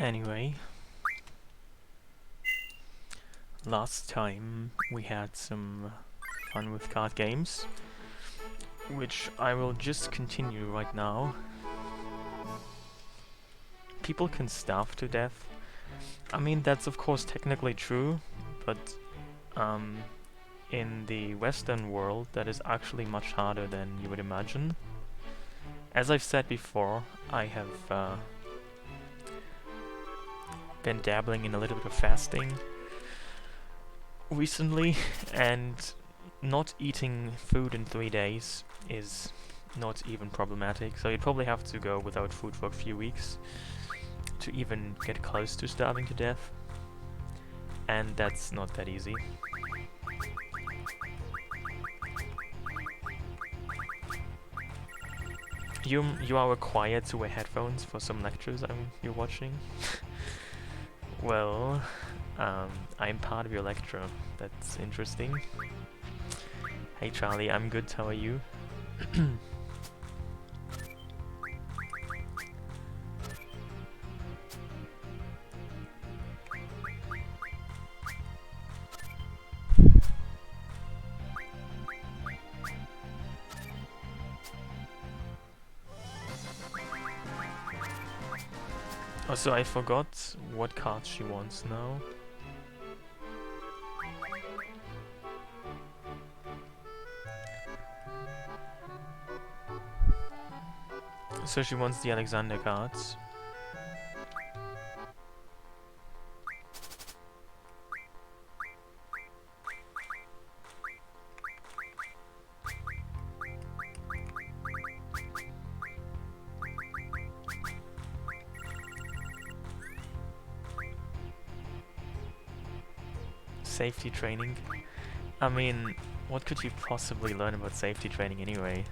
Anyway, last time we had some fun with card games, which I will just continue right now. People can starve to death. I mean, that's of course technically true, but in the Western world that is actually much harder than you would imagine. As I've said before, I have been dabbling in a little bit of fasting recently, and not eating food in 3 days is not even problematic, so you'd probably have to go without food for a few weeks to even get close to starving to death, and that's not that easy. You are required to wear headphones for some lectures you're watching. Well, I'm part of your lecture. That's interesting. Hey Charlie, I'm good, how are you? Also, I forgot what card she wants now. So she wants the Alexander cards. Safety training. I mean, what could you possibly learn about safety training anyway?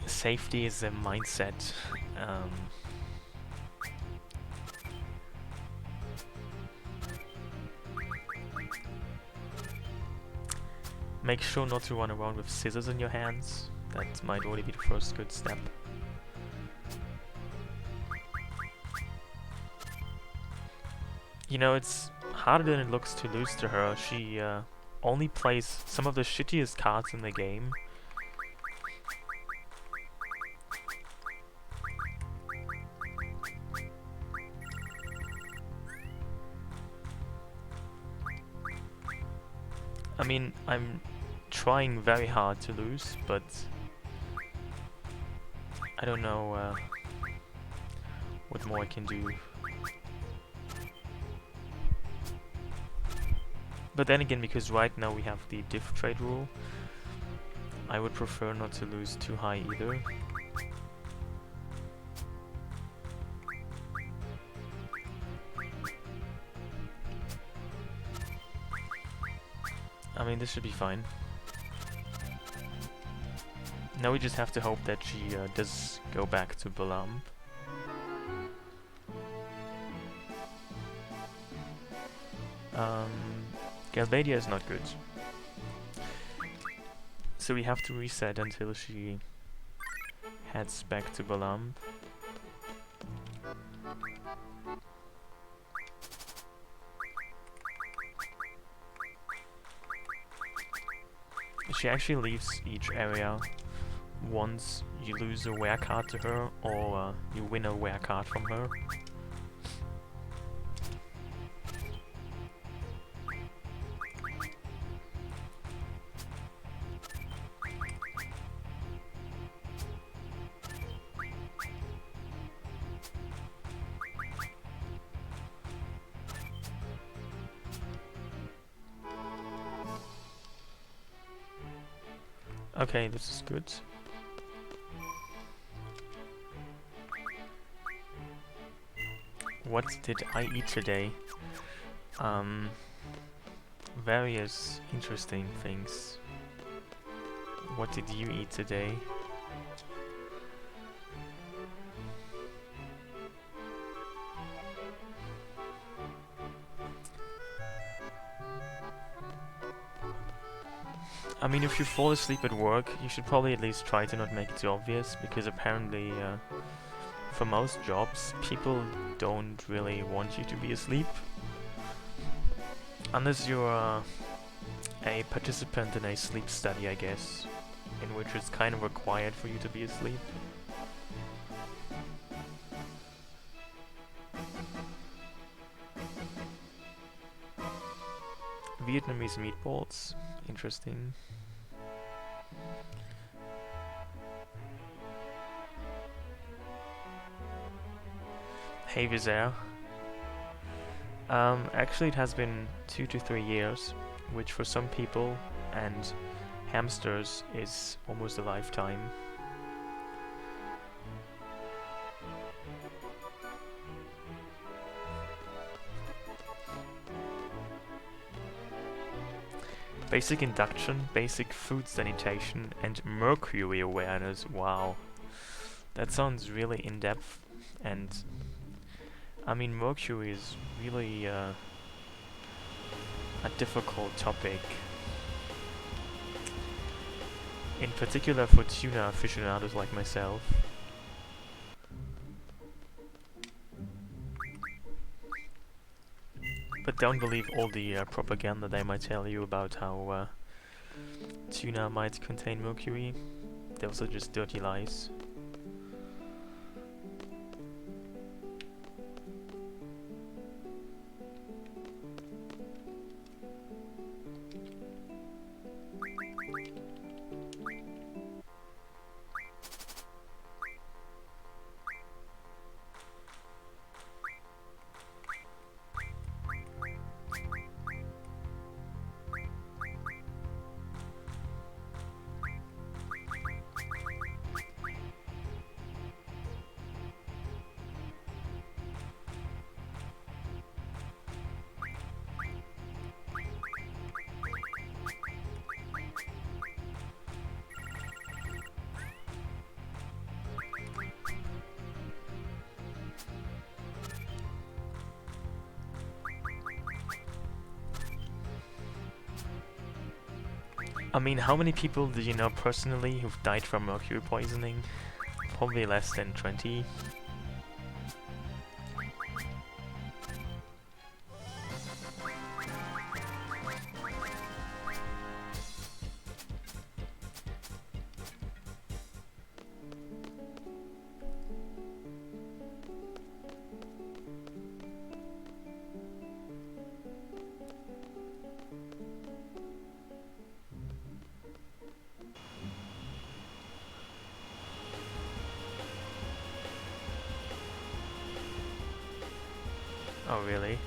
Safety is a mindset. Make sure not to run around with scissors in your hands. That might already be the first good step. You know, it's harder than it looks to lose to her. She only plays some of the shittiest cards in the game. I mean, I'm trying very hard to lose, but I don't know what more I can do. But then again, because right now we have the diff trade rule, I would prefer not to lose too high either. I mean, this should be fine. Now we just have to hope that she does go back to Balam. Galbadia is not good. So we have to reset until she heads back to Balam. She actually leaves each area once you lose a wear card to her, or you win a wear card from her. Okay, this is good. What did I eat today? Various interesting things. What did you eat today? I mean, if you fall asleep at work, you should probably at least try to not make it too obvious, because apparently for most jobs, people don't really want you to be asleep. Unless you're a participant in a sleep study, I guess, in which it's kind of required for you to be asleep. Vietnamese meatballs, interesting. Hey Vizair. Actually it has been 2 to 3 years, which for some people and hamsters is almost a lifetime. Basic induction, basic food sanitation, and mercury awareness. Wow. That sounds really in-depth, and I mean mercury is really a difficult topic. In particular for tuna aficionados like myself. But don't believe all the propaganda they might tell you about how tuna might contain mercury. Those are just dirty lies. I mean, how many people do you know personally who've died from mercury poisoning? Probably less than 20. Oh really?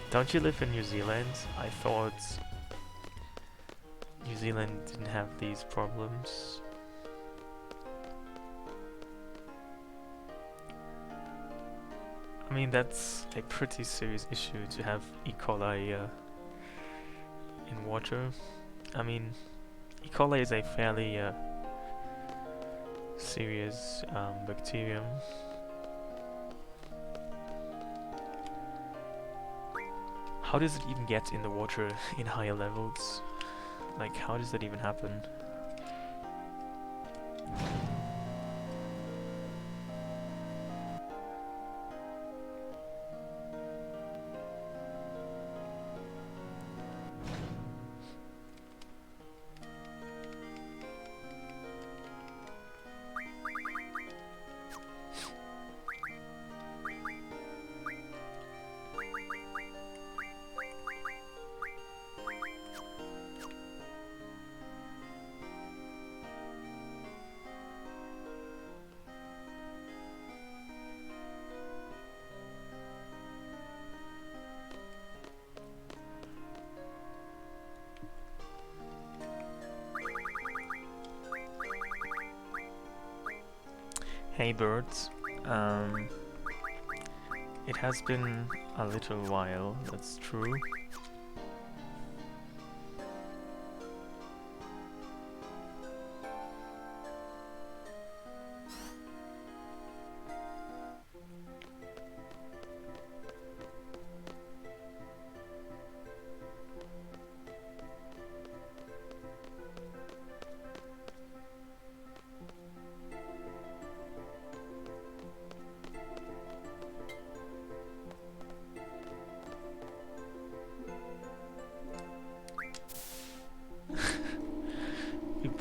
Don't you live in New Zealand? I thought New Zealand didn't have these problems. I mean, that's a pretty serious issue to have E. coli in water. I mean, E. coli is a fairly serious bacterium. How does it even get in the water in higher levels? Like, how does that even happen? Hey birds, it has been a little while, that's true.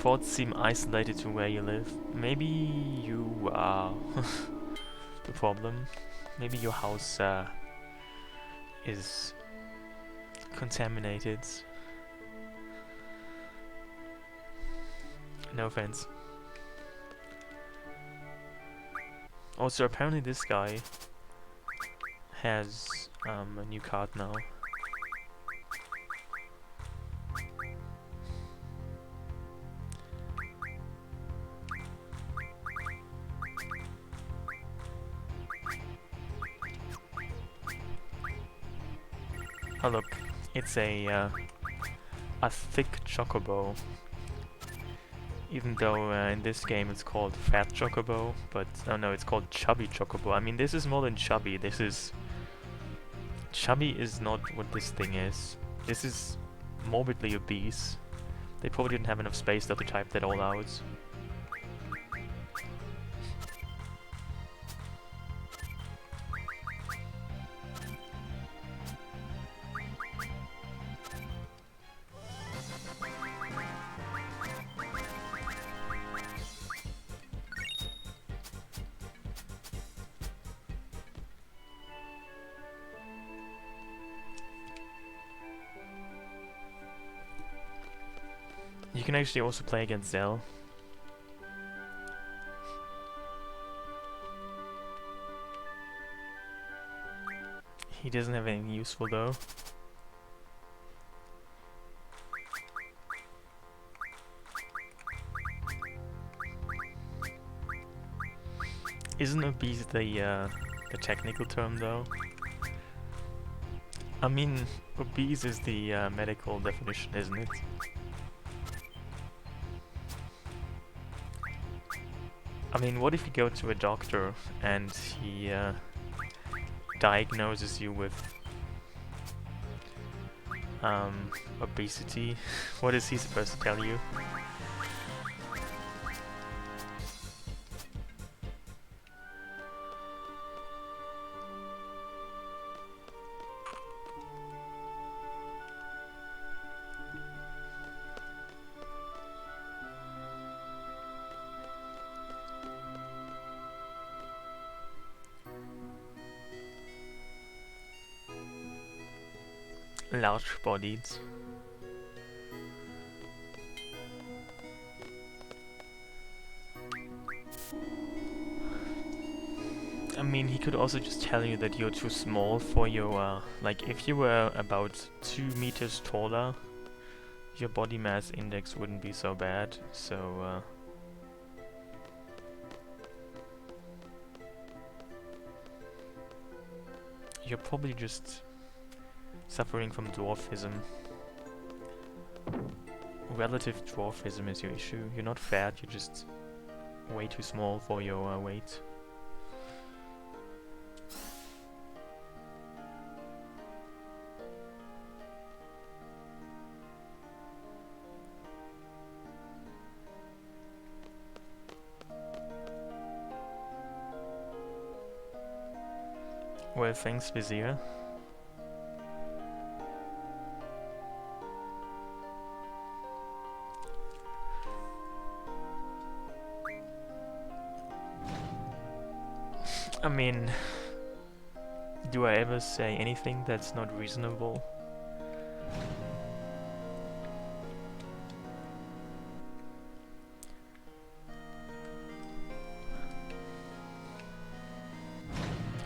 thoughts seem isolated to where you live. Maybe you are the problem. Maybe your house is contaminated. No offense. Also, apparently this guy has a new card now. Oh look, it's a thick Chocobo. Even though in this game it's called Fat Chocobo, but oh no, it's called Chubby Chocobo. I mean, this is more than chubby. This is chubby is not what this thing is. This is morbidly obese. They probably didn't have enough space though to type that all out. You can actually also play against Zell. He doesn't have anything useful though. Isn't obese the technical term though? I mean, obese is the medical definition, isn't it? I mean, what if you go to a doctor and he diagnoses you with obesity? What is he supposed to tell you? Large-bodied. I mean, he could also just tell you that you're too small for your, like, if you were about 2 meters taller, your body mass index wouldn't be so bad, so, you're probably just suffering from dwarfism. Relative dwarfism is your issue. You're not fat, you're just way too small for your weight. Well, thanks, Vizier. I mean, do I ever say anything that's not reasonable?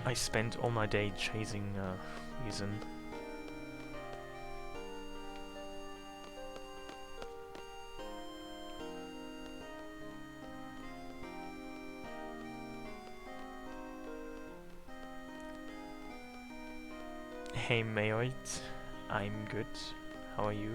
I spent all my day chasing reason. Hey Mayoit, I'm good. How are you?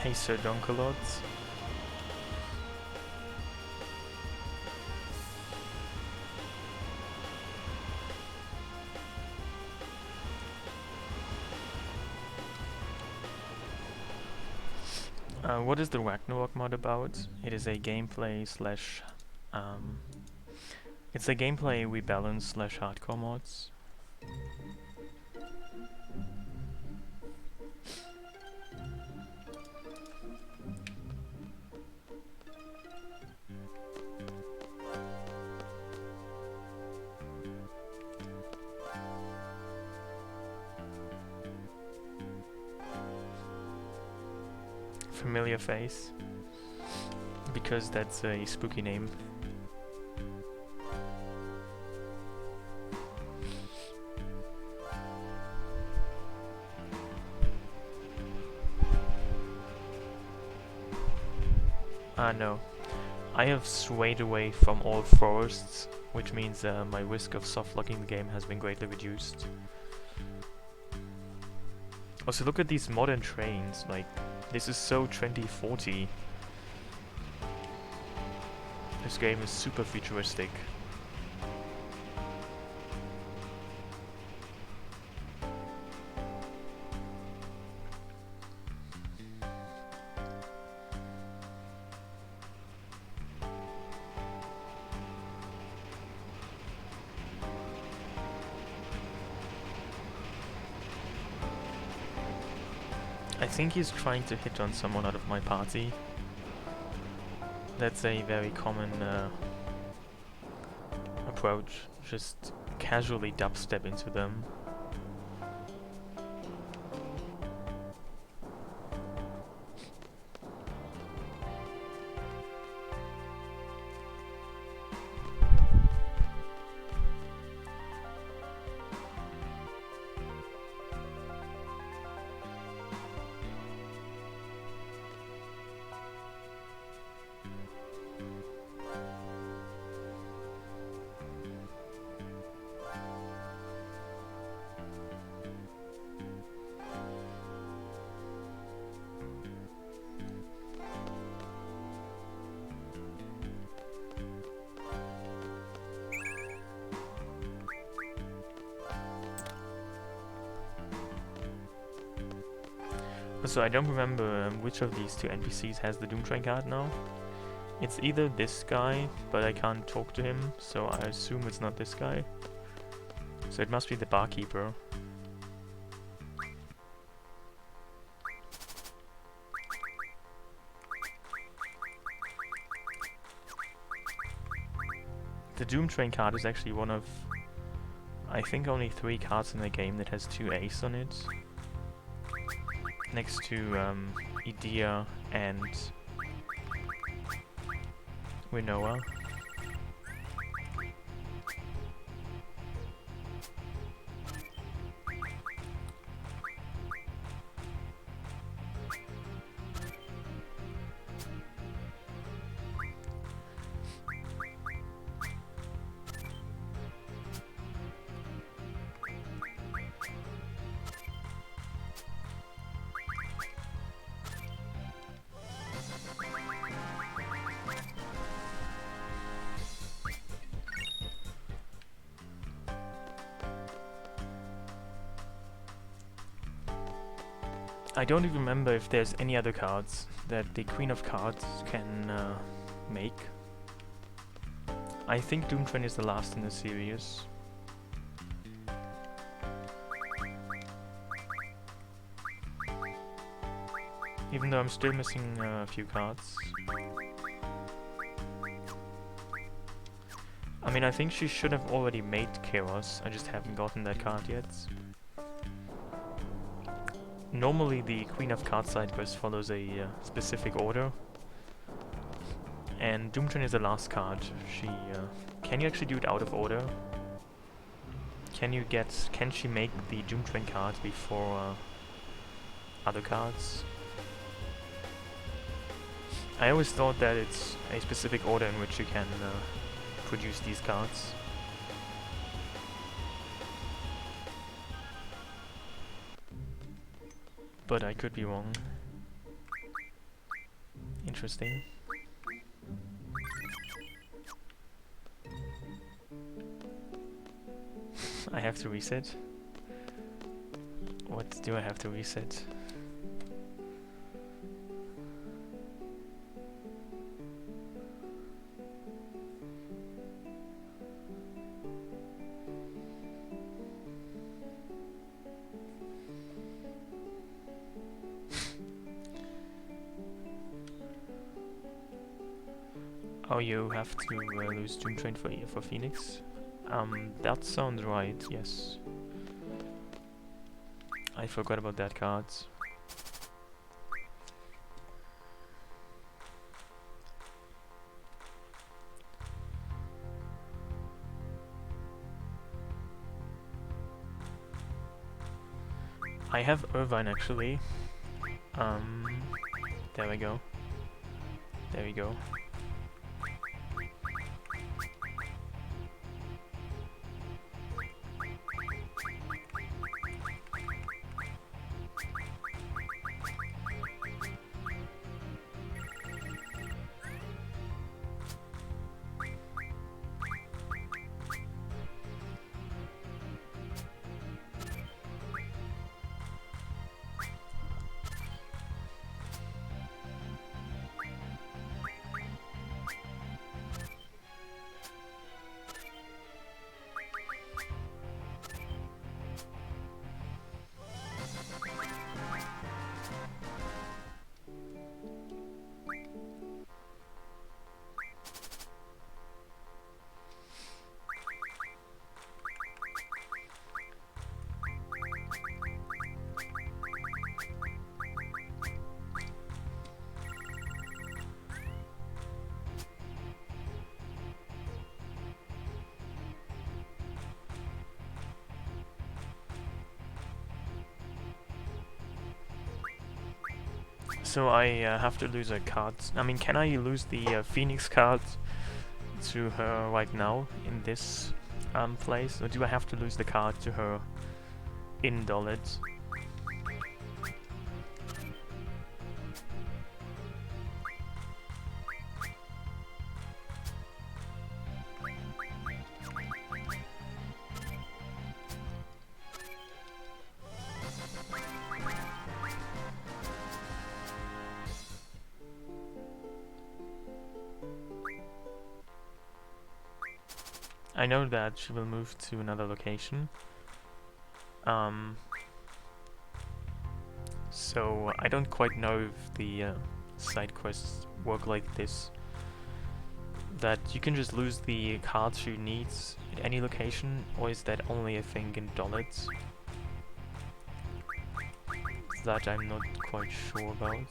Hey Sir Donkalot. What is the Ragnarok mod about? It is a gameplay slash... it's a gameplay rebalance slash hardcore mods. Familiar face, because that's a spooky name. No. I have swayed away from all forests, which means my risk of soft-locking the game has been greatly reduced. Also, look at these modern trains, like, this is so 2040. This game is super futuristic. I think he's trying to hit on someone out of my party. That's a very common approach. Just casually dubstep into them. So I don't remember which of these two NPCs has the Doom Train card now. It's either this guy, but I can't talk to him, so I assume it's not this guy. So it must be the barkeeper. The Doom Train card is actually one of, I think, only 3 cards in the game that has 2 A's on it. Next to Idea and Rinoa. I don't even remember if there's any other cards that the Queen of Cards can make. I think Doom Train is the last in the series. Even though I'm still missing a few cards. I mean, I think she should have already made Chaos, I just haven't gotten that card yet. Normally the Queen of Cards side quest follows a specific order. And Doom Train is the last card. She can you actually do it out of order? Can she make the Doom Train card before other cards? I always thought that it's a specific order in which you can produce these cards. But I could be wrong. Interesting. I have to reset. What do I have to reset? Oh, you have to lose Doom Train for Phoenix? That sounds right, yes. I forgot about that card. I have Irvine actually. There we go. There we go. So I have to lose a card. I mean, can I lose the Phoenix card to her right now in this place, or do I have to lose the card to her in Dollars? I know that she will move to another location. So I don't quite know if the side quests work like this. That you can just lose the cards she needs at any location, or is that only a thing in Dollars? That I'm not quite sure about.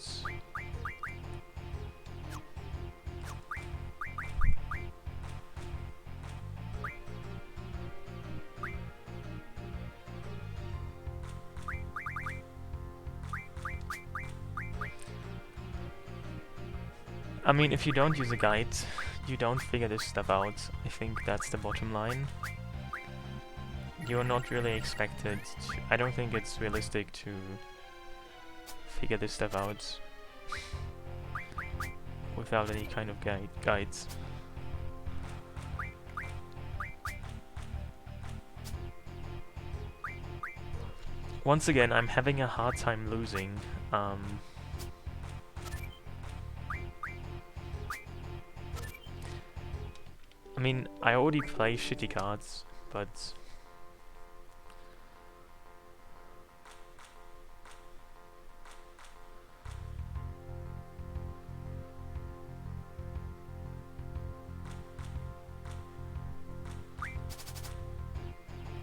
I mean, if you don't use a guide, you don't figure this stuff out. I think that's the bottom line. You're not really expected to, I don't think it's realistic to figure this stuff out without any kind of guides. Once again, I'm having a hard time losing. I mean, I already play shitty cards, but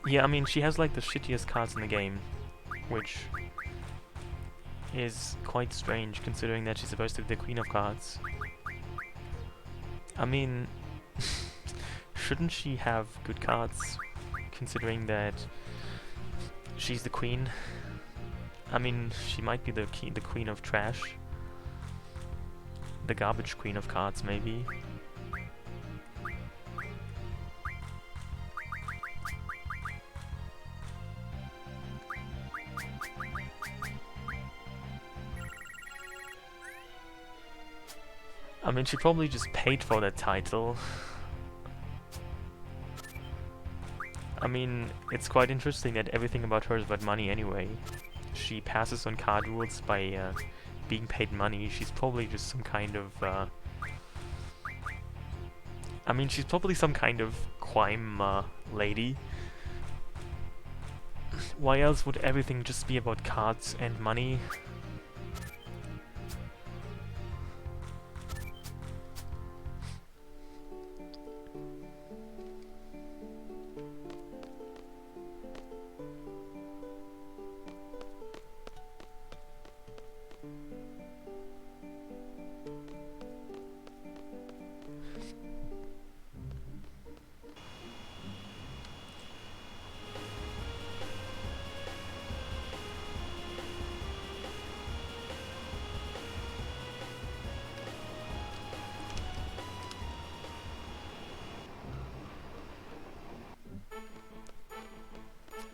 yeah, I mean, she has like the shittiest cards in the game, which is quite strange considering that she's supposed to be the queen of cards. I mean, shouldn't she have good cards, considering that she's the queen? I mean, she might be the queen of trash. The garbage queen of cards, maybe. I mean, she probably just paid for that title. I mean, it's quite interesting that everything about her is about money anyway. She passes on card rules by being paid money. She's probably just some kind of... I mean, she's probably some kind of crime lady. Why else would everything just be about cards and money?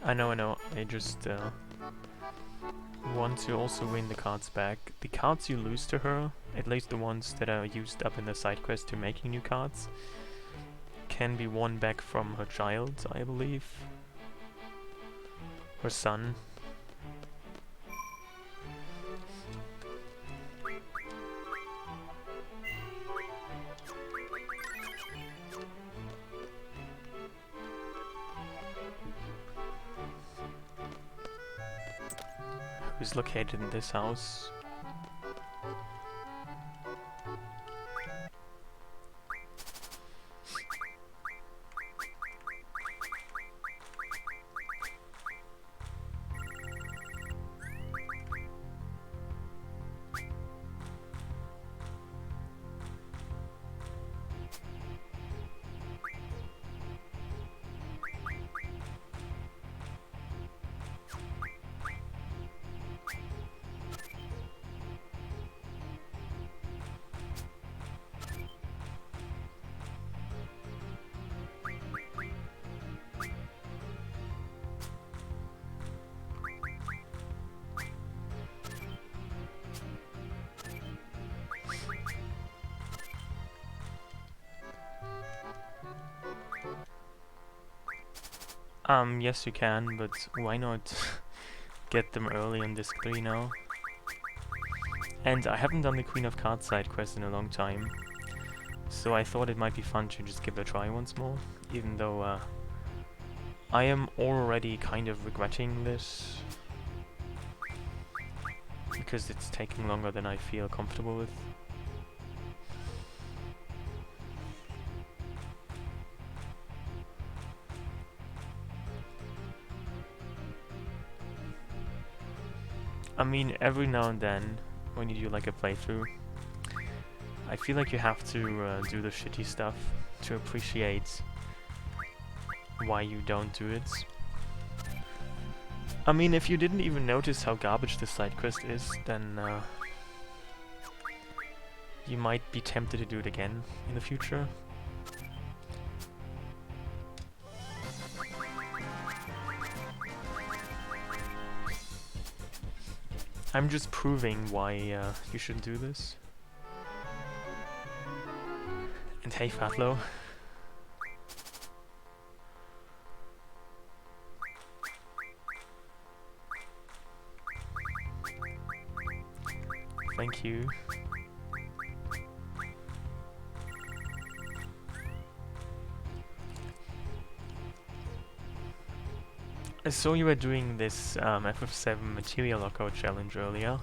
I know. I just want to also win the cards back. The cards you lose to her, at least the ones that are used up in the side quest to making new cards, can be won back from her child, I believe. Her son. Who's located in this house. Yes you can, but why not get them early on disc 3 now? And I haven't done the Queen of Cards side quest in a long time, so I thought it might be fun to just give it a try once more, even though I am already kind of regretting this, because it's taking longer than I feel comfortable with. I mean, every now and then, when you do like a playthrough, I feel like you have to do the shitty stuff to appreciate why you don't do it. I mean, if you didn't even notice how garbage this side quest is, then you might be tempted to do it again in the future. I'm just proving why you shouldn't do this. And hey, Fatlo. Thank you. I saw you were doing this FF7 material lockout challenge earlier.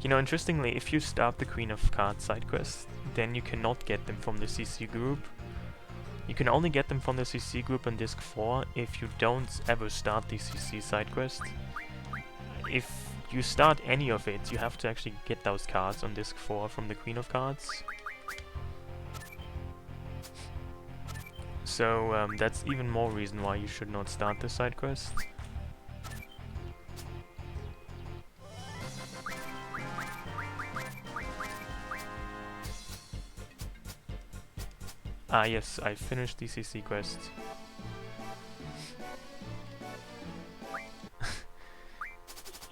You know, interestingly, if you start the Queen of Cards side quest, then you cannot get them from the CC group. You can only get them from the CC group on disc 4 if you don't ever start the CC side quest. If you start any of it, you have to actually get those cards on disc 4 from the Queen of Cards. So that's even more reason why you should not start the side quest. Ah yes, I finished the CC quest.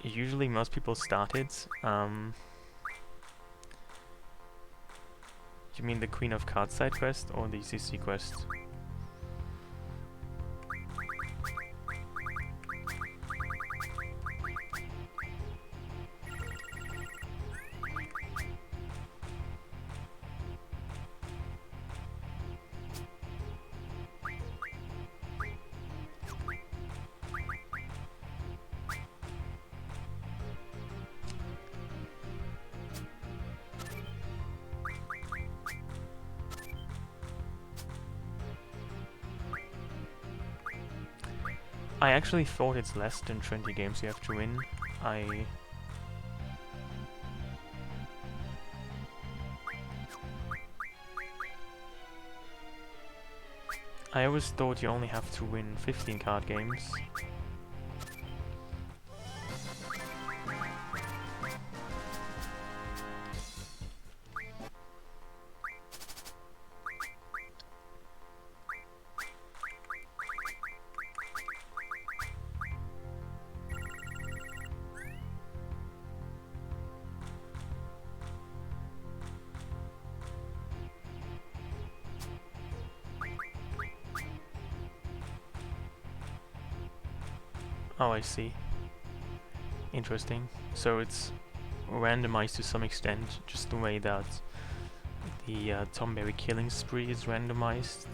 Usually most people start it. You mean the Queen of Cards side quest or the CC quest? I actually thought it's less than 20 games you have to win. I always thought you only have to win 15 card games. Oh, I see. Interesting. So it's randomized to some extent, just the way that the Tomberry killing spree is randomized.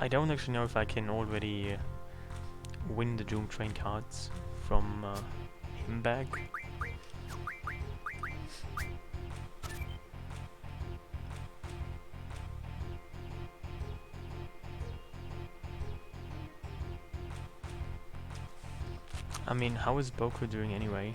I don't actually know if I can already win the Doom Train cards from him back. I mean, how is Boku doing anyway?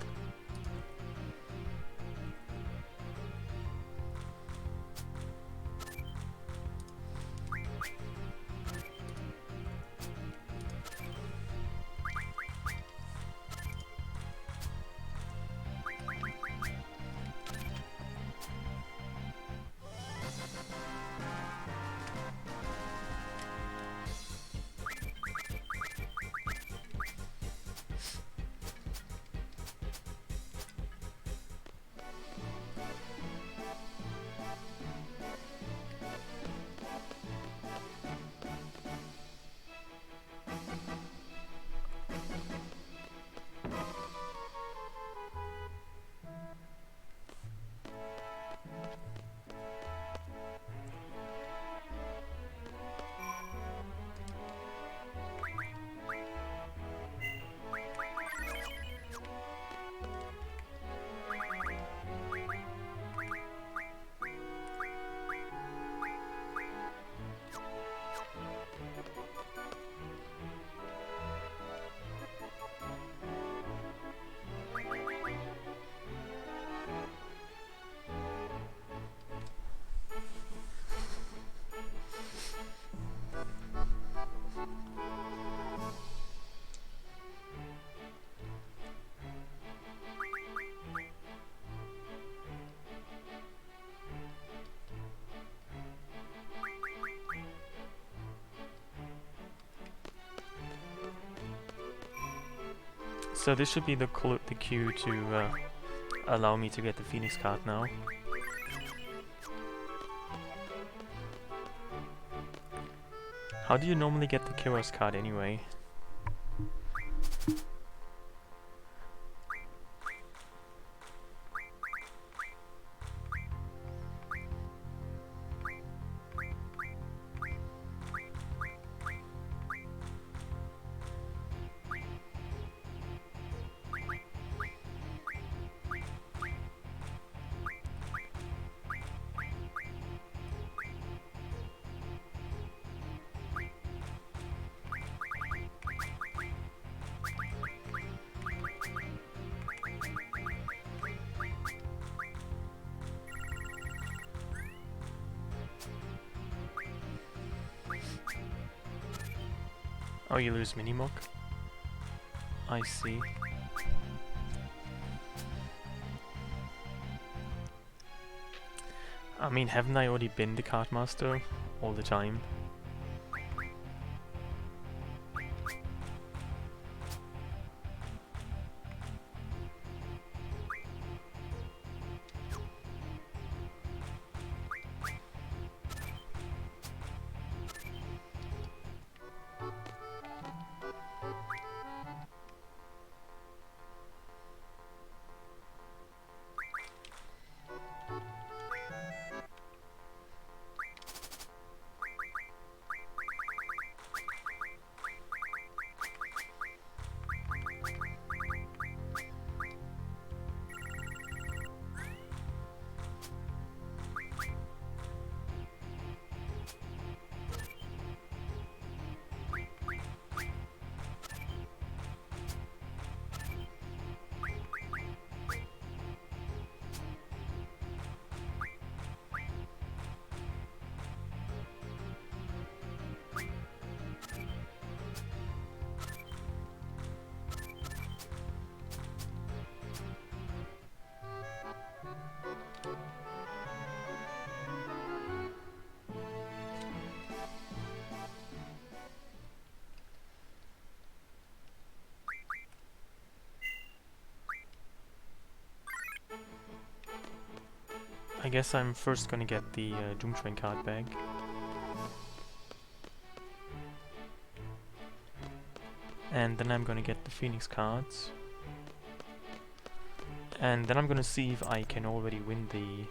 So this should be the queue to allow me to get the Phoenix card now. How do you normally get the Kiros card anyway? Oh, you lose Minimoc? I see. I mean, haven't I already been the card master all the time? I guess I'm first gonna get the Doom Train card back. And then I'm gonna get the Phoenix cards. And then I'm gonna see if I can already win the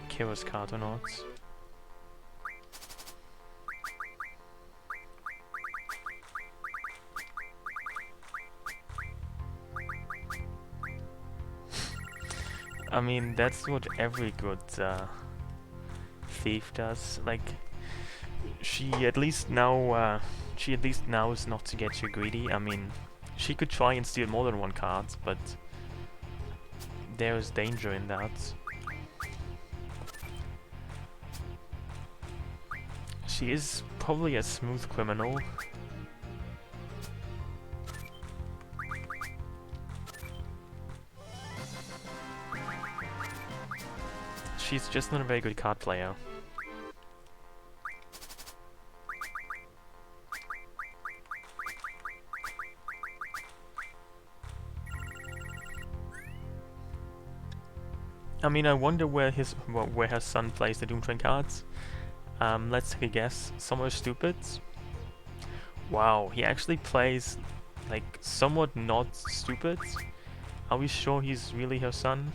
Chaos card or not. I mean, that's what every good thief does. Like, she at least knows not to get too greedy. I mean, she could try and steal more than one card, but there's danger in that. She is probably a smooth criminal. She's just not a very good card player. I mean, I wonder where her son plays the Doom Train cards. Let's take a guess. Somewhere stupid. Wow, he actually plays like somewhat not stupid. Are we sure he's really her son?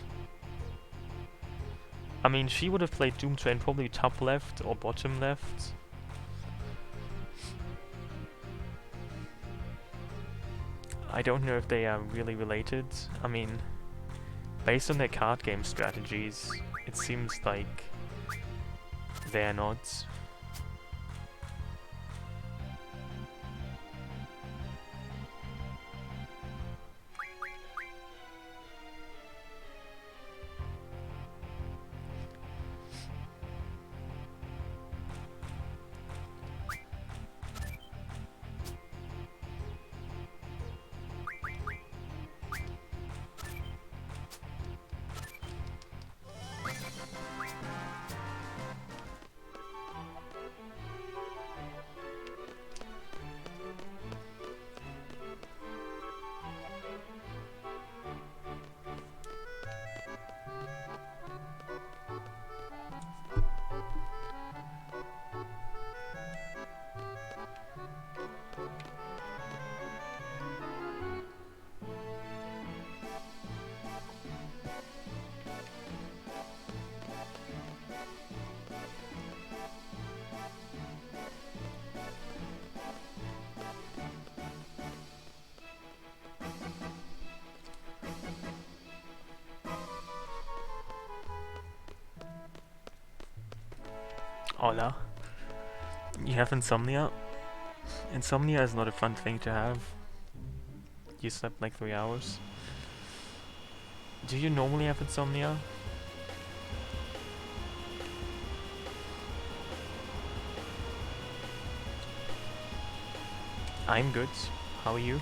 I mean, she would have played Doom Train probably top left or bottom left. I don't know if they are really related. I mean, based on their card game strategies, it seems like they're not. Hola. You have insomnia? Insomnia is not a fun thing to have. You slept like 3 hours. Do you normally have insomnia? I'm good. How are you?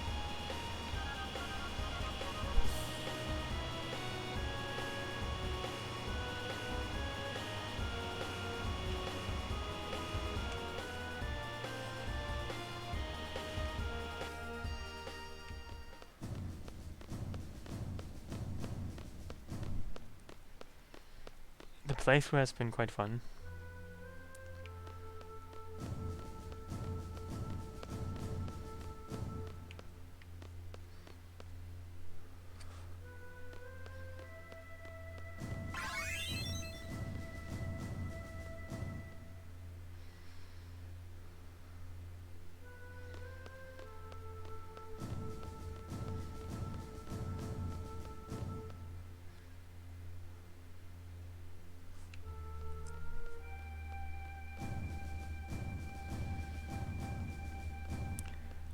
The playthrough has been quite fun.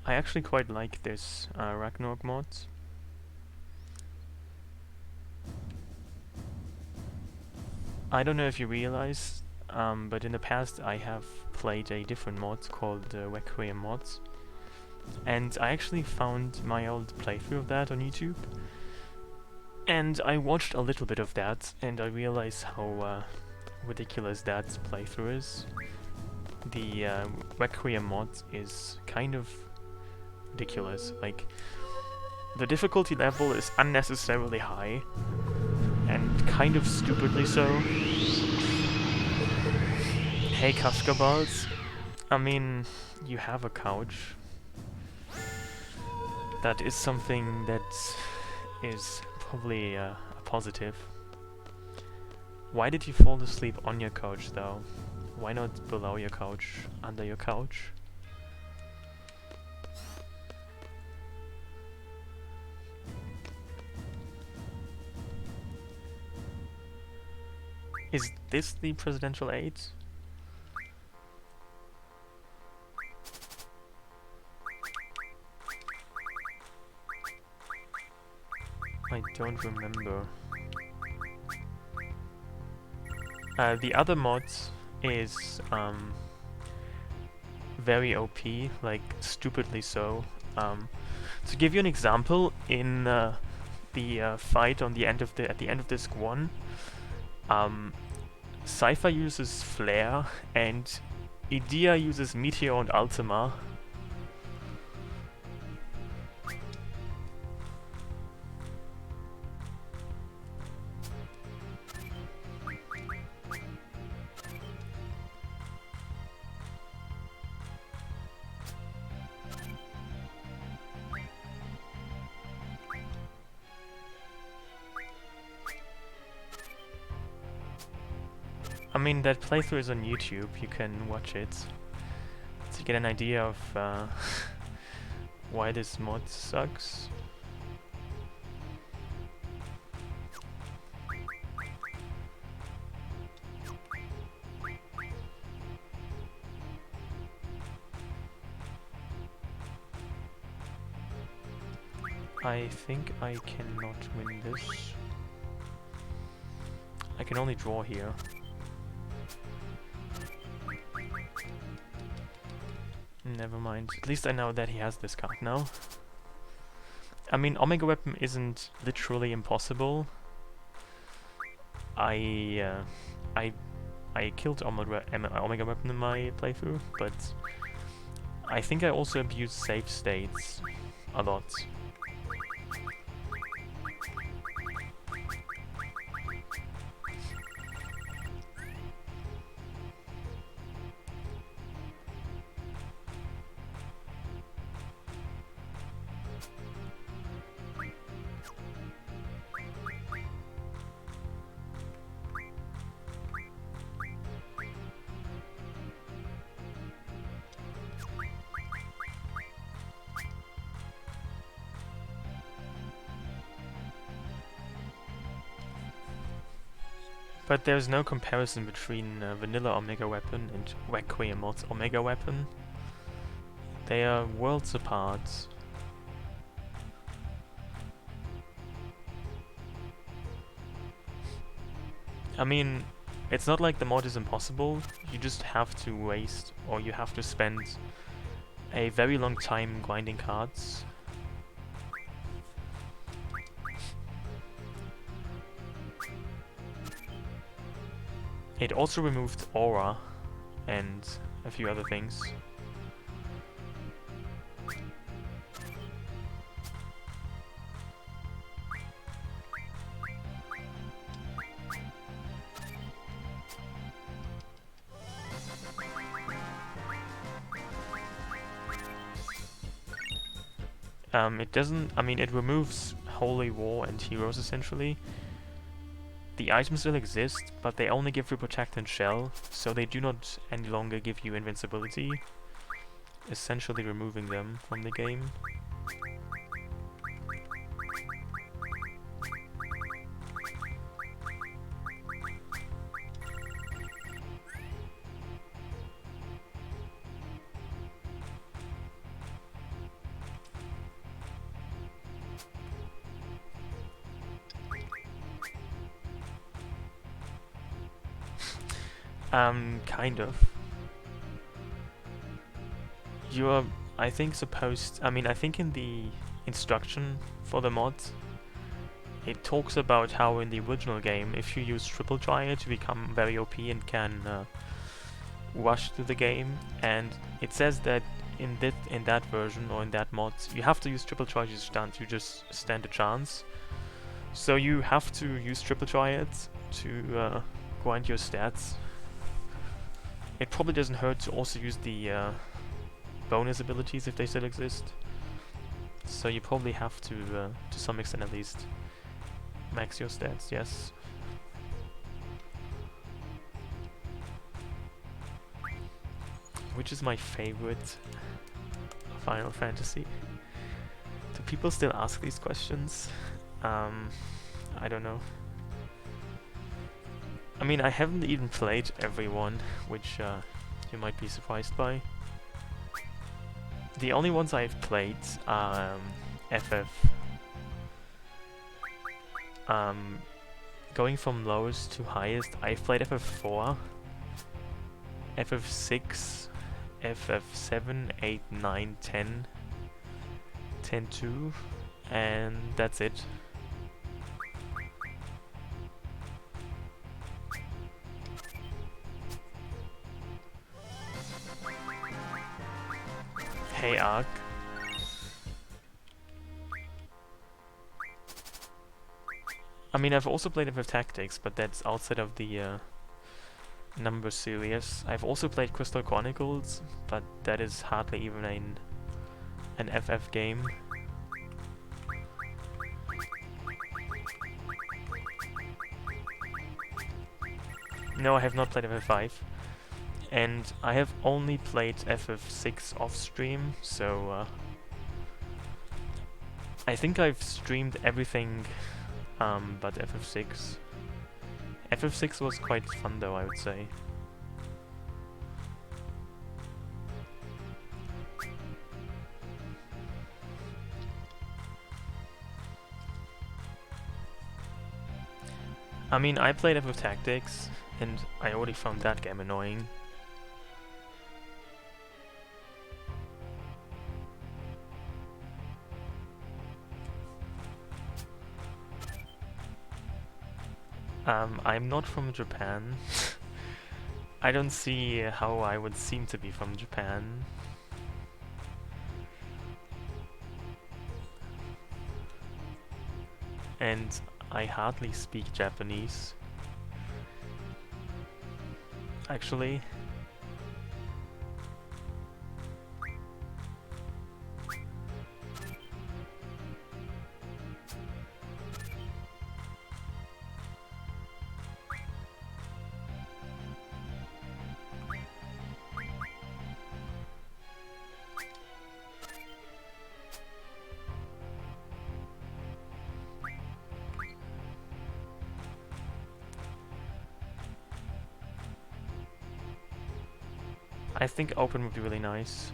I actually quite like this Ragnarok mod. I don't know if you realize, but in the past I have played a different mod called Requiem mods, and I actually found my old playthrough of that on YouTube, and I watched a little bit of that, and I realized how ridiculous that playthrough is. The Requiem mod is kind of ridiculous. Like, the difficulty level is unnecessarily high, and kind of stupidly so. Hey Kashkabals, I mean, you have a couch. That is something that is probably a positive. Why did you fall asleep on your couch though? Why not below your couch, under your couch? Is this the presidential aid? I don't remember. The other mod is very OP, like stupidly so. To give you an example, in the fight on the end of at the end of disc 1, Cypher uses Flare and Idea uses Meteor and Ultima. I mean, that playthrough is on YouTube, you can watch it to get an idea of why this mod sucks. I think I cannot win this. I can only draw here. Never mind. At least I know that he has this card now. I mean, Omega Weapon isn't literally impossible. I killed Omega Weapon in my playthrough, but I think I also abused save states a lot. But there's no comparison between vanilla Omega Weapon and Requiem mod's Omega Weapon. They are worlds apart. I mean, it's not like the mod is impossible, you just have to waste, or you have to spend a very long time grinding cards. It also removed Aura and a few other things. It doesn't, I mean, it removes Holy War and Heroes essentially. The items still exist, but they only give you Protect and Shell, so they do not any longer give you invincibility, essentially removing them from the game. Kind of. You're, I think, supposed... I mean, I think in the instruction for the mod, it talks about how in the original game, if you use Triple Dryad, you become very OP and can rush through the game. And it says that in that version or in that mod, you have to use triple charges stunt. You just stand a chance. So you have to use triple triads to grind your stats. It probably doesn't hurt to also use the bonus abilities if they still exist. So you probably have to some extent at least, max your stats, yes. Which is my favorite Final Fantasy? Do people still ask these questions? I don't know. I mean, I haven't even played every one, which you might be surprised by. The only ones I've played are going from lowest to highest, I've played FF4, FF6, FF7, 8, 9, 10, 10-2, and that's it. Hey Ark. I mean, I've also played FF Tactics, but that's outside of the number series. I've also played Crystal Chronicles, but that is hardly even an FF game. No, I have not played FF5. And I have only played FF6 off stream, so I think I've streamed everything but FF6. FF6 was quite fun though, I would say. I mean, I played FF Tactics, and I already found that game annoying. I'm not from Japan. I don't see how I would seem to be from Japan. And I hardly speak Japanese. Actually. I think open would be really nice.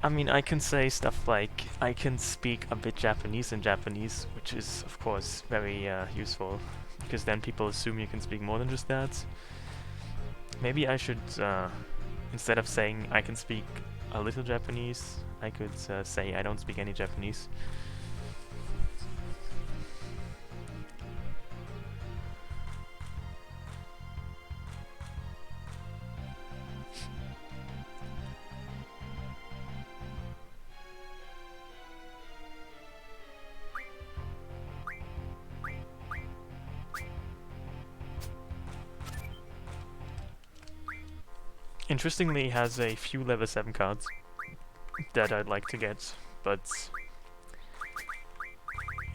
I mean, I can say stuff like, I can speak a bit Japanese in Japanese, which is, of course, very useful, because then people assume you can speak more than just that. Maybe I should, instead of saying I can speak a little Japanese, I could say I don't speak any Japanese. Interestingly, he has a few level 7 cards that I'd like to get, but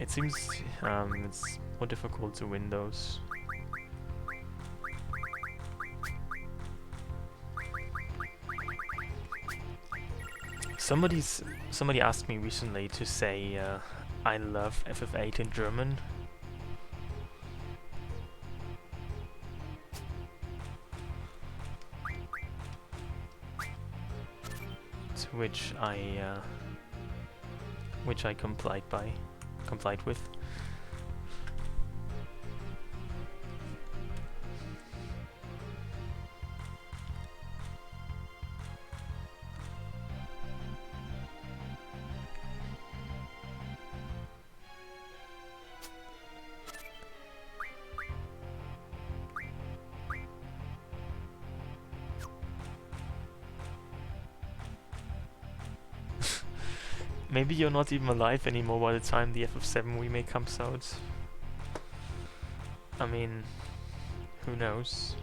it seems it's more difficult to win those. Somebody asked me recently to say I love FF8 in German. Which I complied with. Maybe you're not even alive anymore by the time the FF7 remake comes out. I mean, who knows?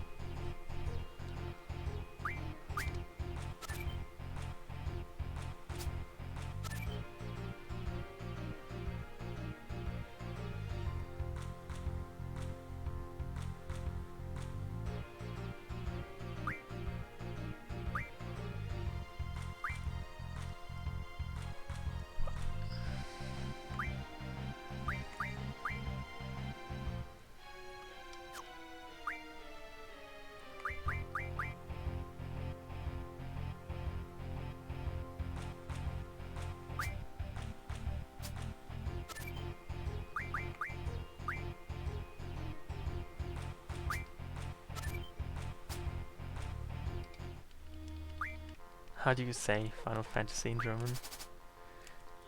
How do you say Final Fantasy in German?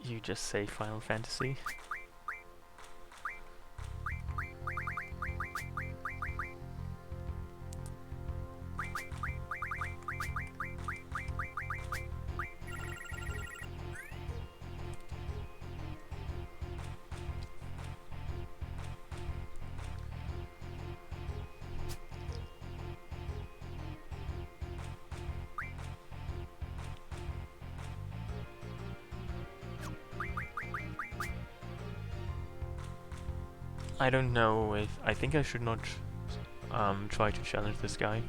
You just say Final Fantasy. I don't know if... I think I should not try to challenge this guy.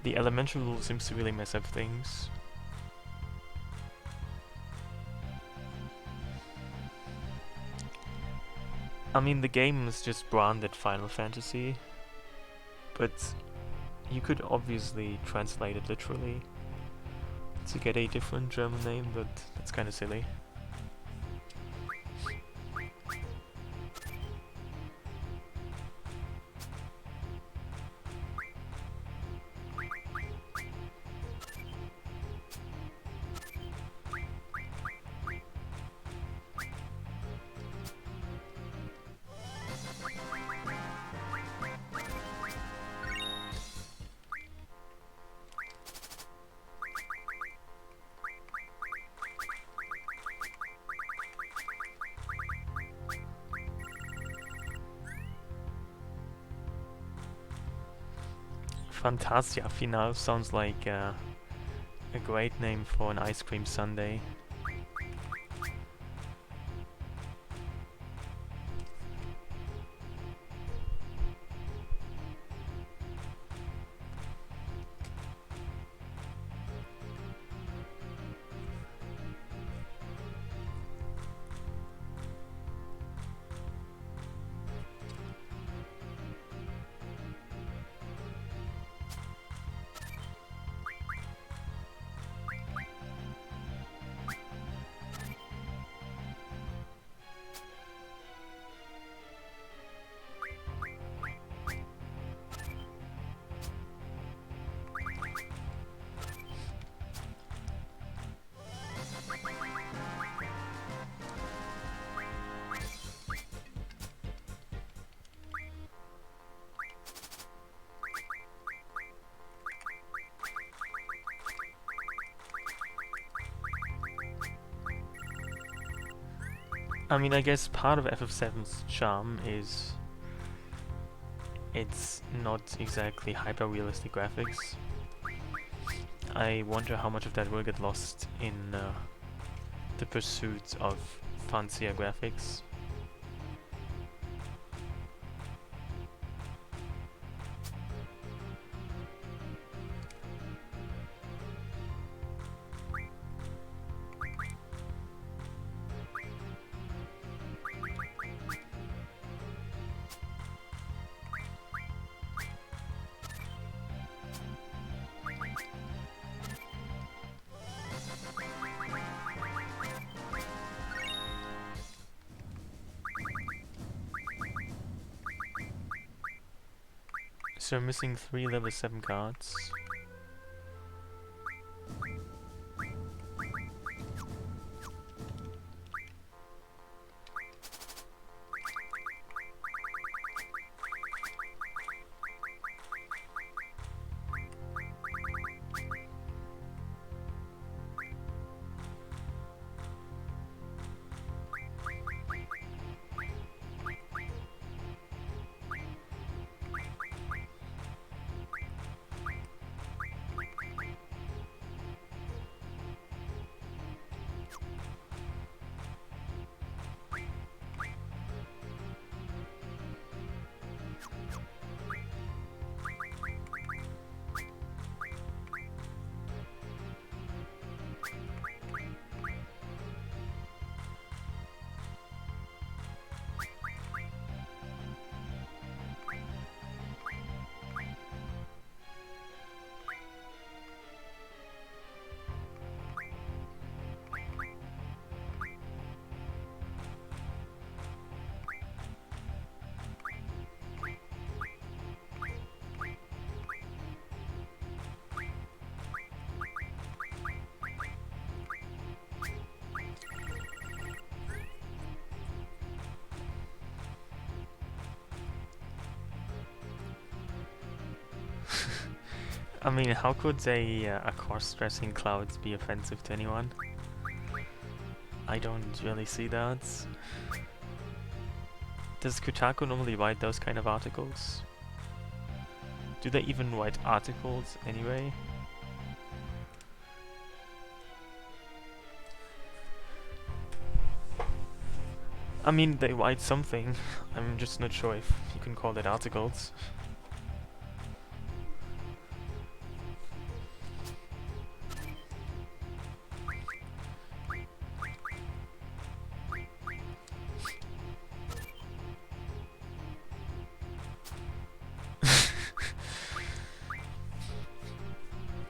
The elemental rule seems to really mess up things. I mean, the game is just branded Final Fantasy, but you could obviously translate it literally to get a different German name, but that's kind of silly. Fantasia Final sounds like a great name for an ice cream sundae. I mean, I guess part of FF7's charm is it's not exactly hyper-realistic graphics. I wonder how much of that will get lost in the pursuit of fancier graphics. So I'm missing 3 level 7 cards. I mean, how could a cross-dressing cloud be offensive to anyone? I don't really see that. Does Kotaku normally write those kind of articles? Do they even write articles anyway? I mean, they write something. I'm just not sure if you can call it articles.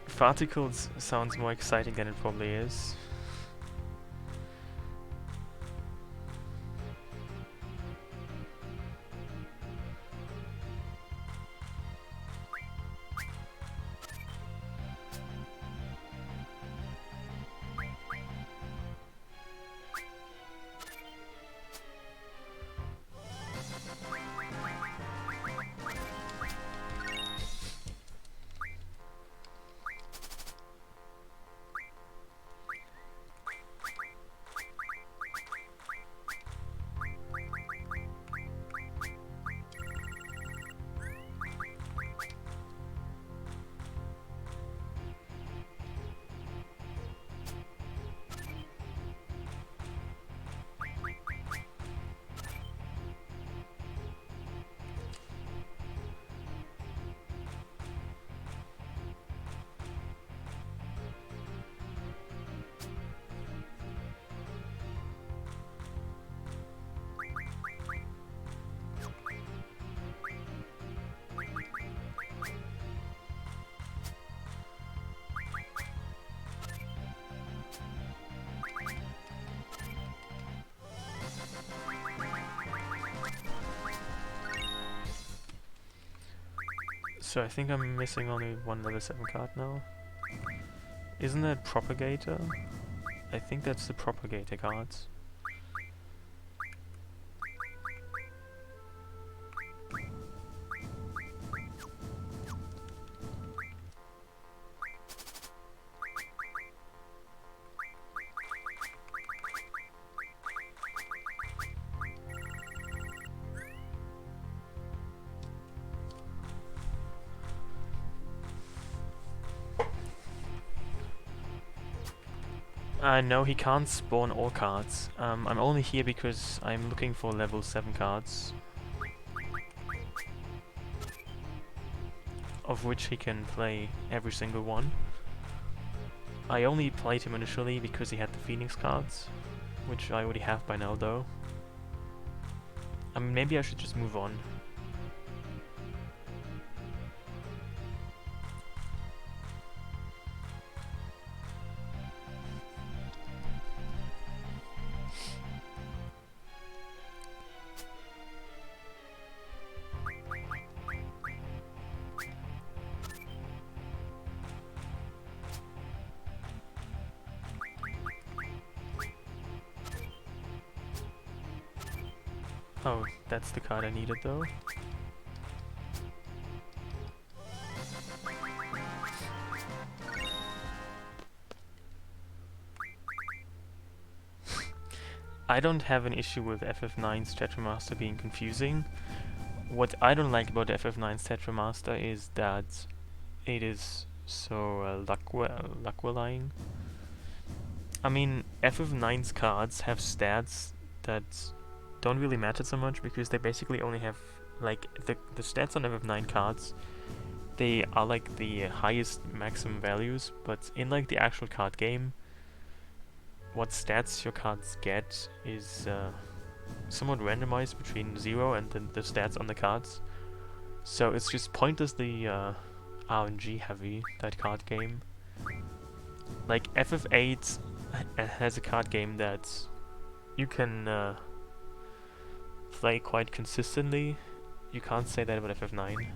If articles sounds more exciting than it probably is. So I think I'm missing only one level 7 card now. Isn't that Propagator? I think that's the Propagator cards. No, he can't spawn all cards. I'm only here because I'm looking for level 7 cards. Of which he can play every single one. I only played him initially because he had the Phoenix cards, which I already have by now though. I mean, maybe I should just move on. Oh, that's the card I needed though. I don't have an issue with FF9's Tetramaster being confusing. What I don't like about FF9's Tetramaster is that it is so luck-relying. I mean, FF9's cards have stats that don't really matter so much because they basically only have, like, the stats on FF9 cards, they are like the highest maximum values, but in like the actual card game, what stats your cards get is somewhat randomized between 0 and the stats on the cards. So it's just pointlessly RNG heavy, that card game. Like FF8 has a card game that you can play quite consistently. You can't say that about FF9.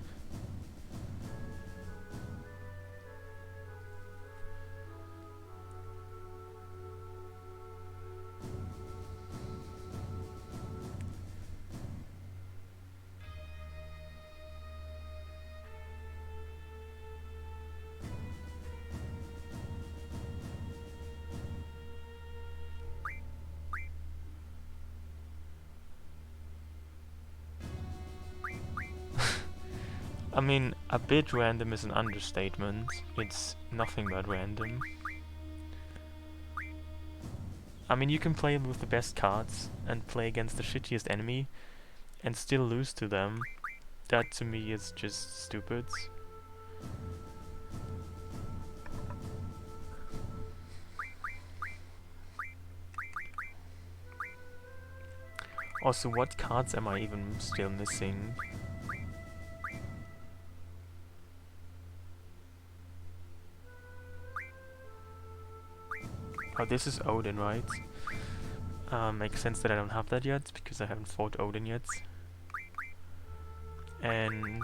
I mean, a bit random is an understatement. It's nothing but random. I mean, you can play with the best cards and play against the shittiest enemy and still lose to them. That to me is just stupid. Also, what cards am I even still missing? Oh, this is Odin, right? Makes sense that I don't have that yet, because I haven't fought Odin yet. And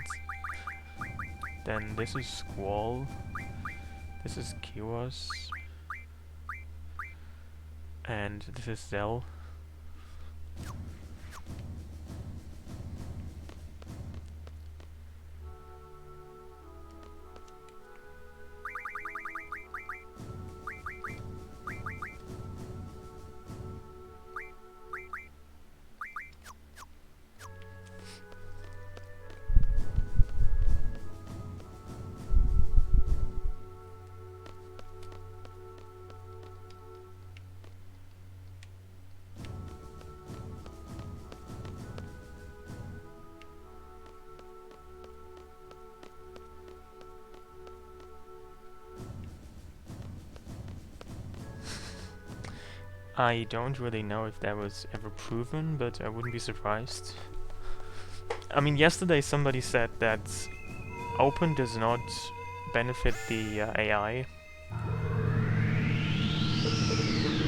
then this is Squall. This is Kiros. And this is Zell. I don't really know if that was ever proven, but I wouldn't be surprised. I mean, yesterday somebody said that open does not benefit the AI.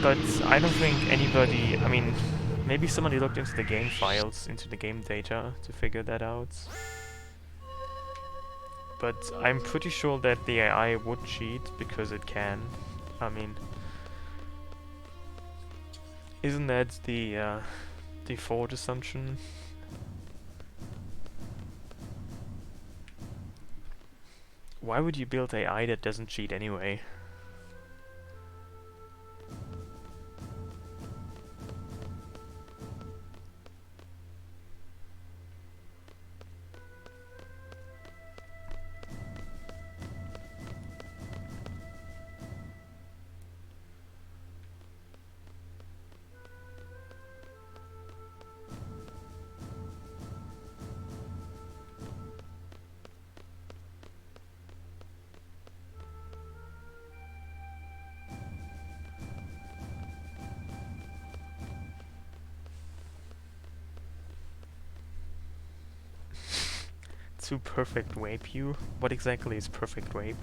But I don't think anybody, I mean, maybe somebody looked into the game files, into the game data to figure that out. But I'm pretty sure that the AI would cheat because it can. I mean, isn't that the default assumption? Why would you build AI that doesn't cheat anyway? To perfect rape you? What exactly is perfect rape?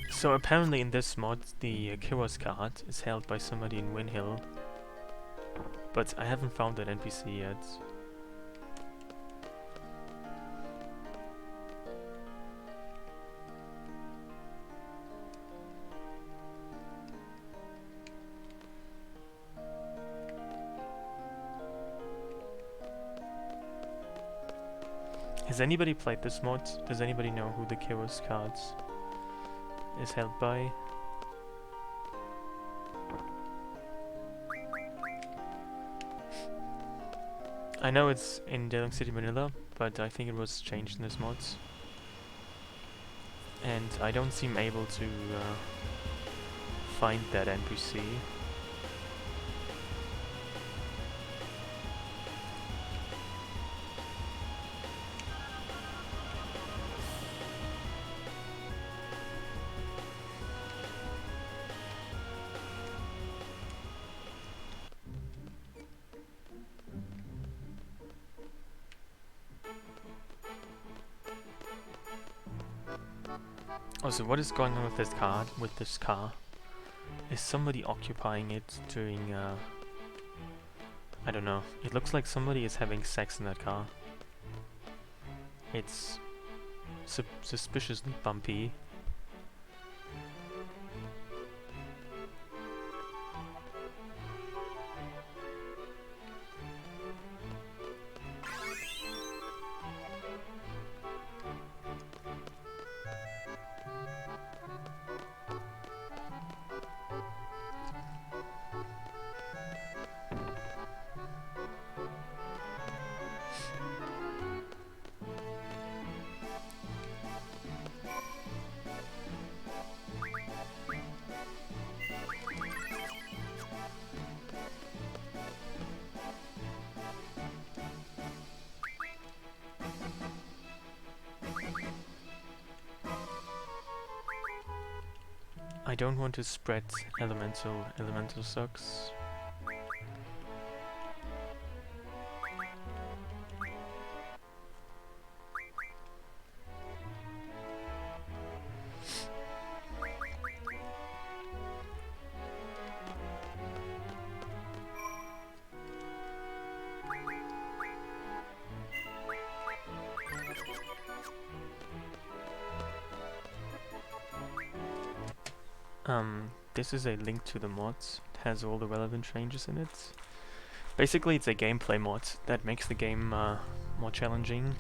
So apparently in this mod the Kiros card is held by somebody in Winhill, but I haven't found that NPC yet. Has anybody played this mod? Does anybody know who the Kiros cards is held by? I know it's in Daring City Manila, but I think it was changed in this mod. And I don't seem able to find that NPC. Oh, so what is going on with this card? With this car? Is somebody occupying it during? I don't know. It looks like somebody is having sex in that car. It's suspiciously bumpy. I don't want to spread elemental sucks. This is a link to the mods. It has all the relevant changes in it. Basically, it's a gameplay mod that makes the game more challenging.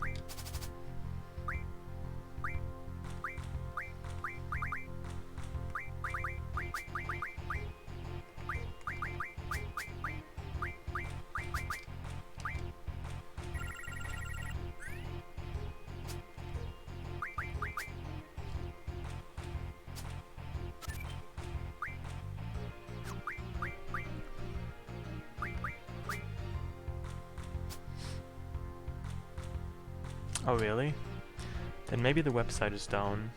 Oh really? Then maybe the website is down.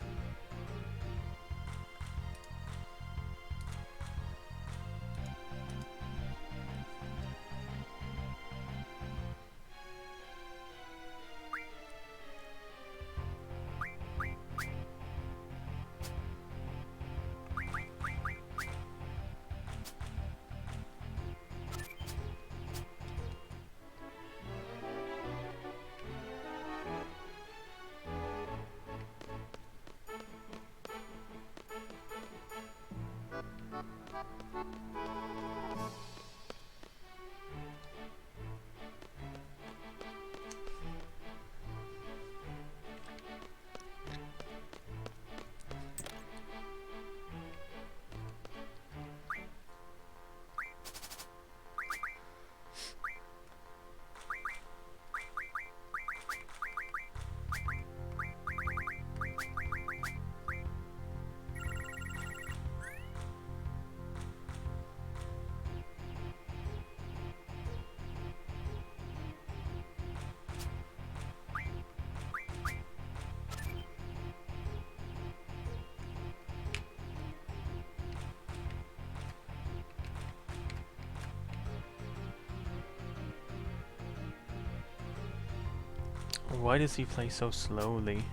Why does he play so slowly?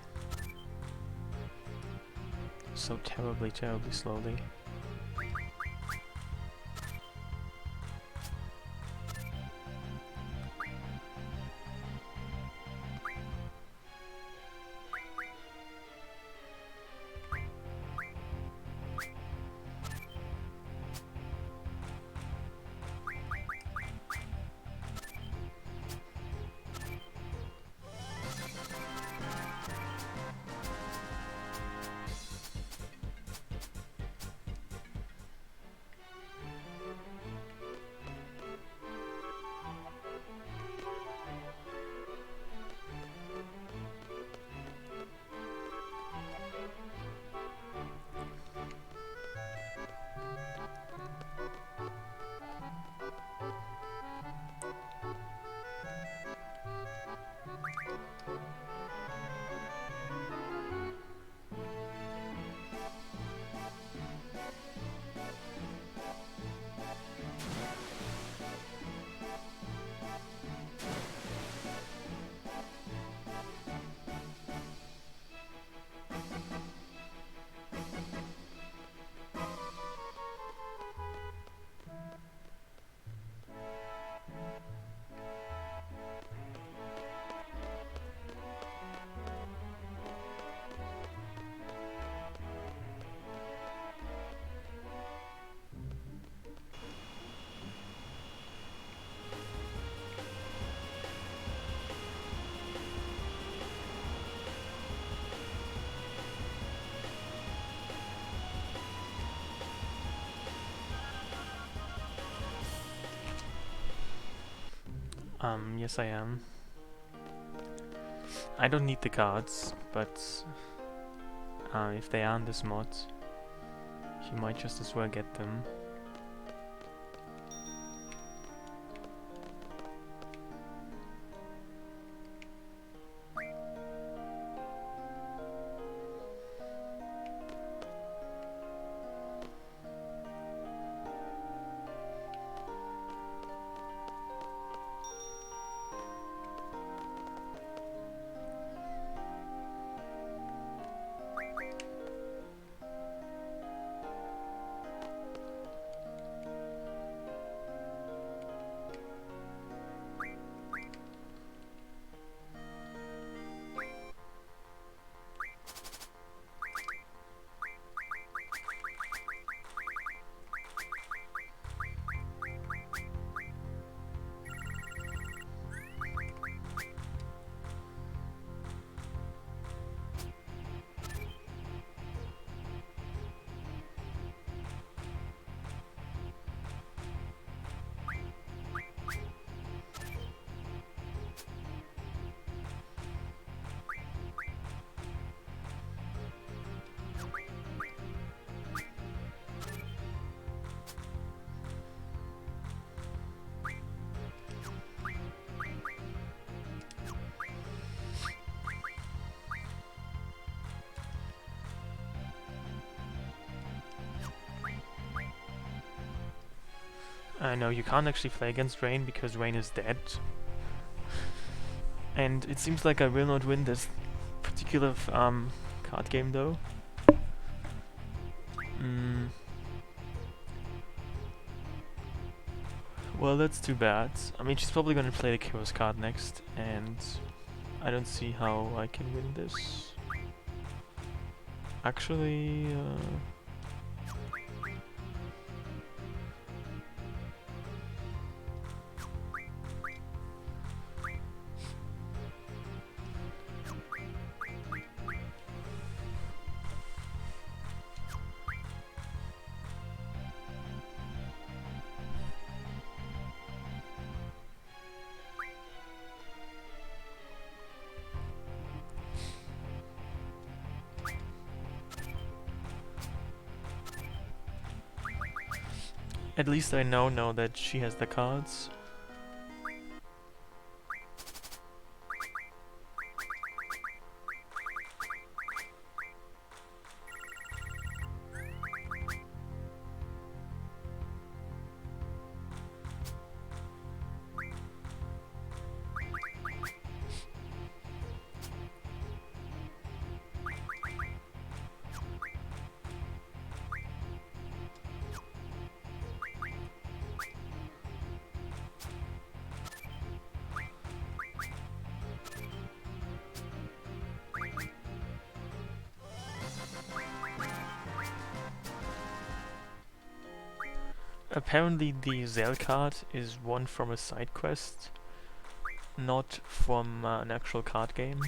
So terribly slowly. Yes I am. I don't need the cards, but if they are in this mod, you might just as well get them. I know you can't actually play against Rain because Rain is dead. And it seems like I will not win this particular card game though. Well, that's too bad. I mean, she's probably gonna play the Chaos card next, and I don't see how I can win this. Actually, at least I know that she has the cards. Apparently the Zell card is one from a side quest, not from an actual card game.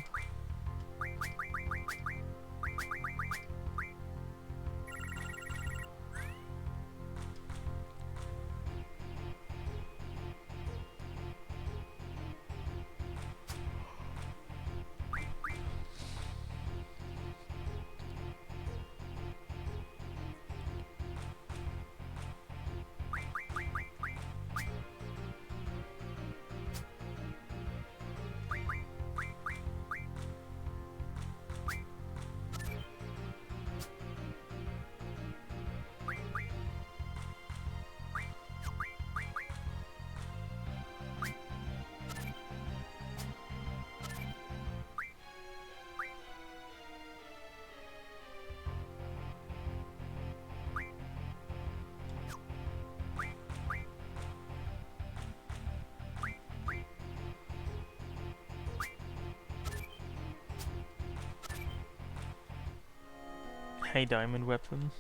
Hey, diamond weapon.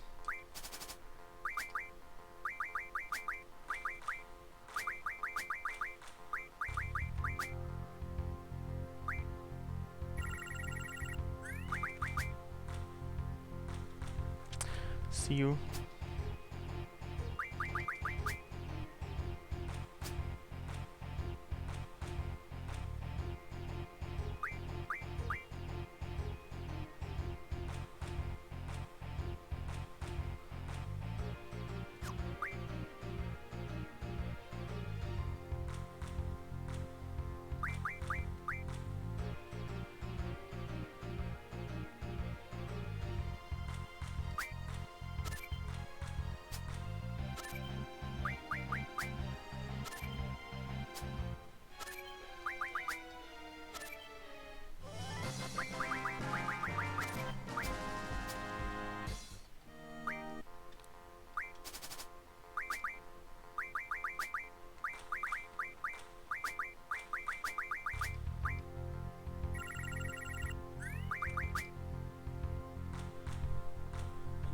See you.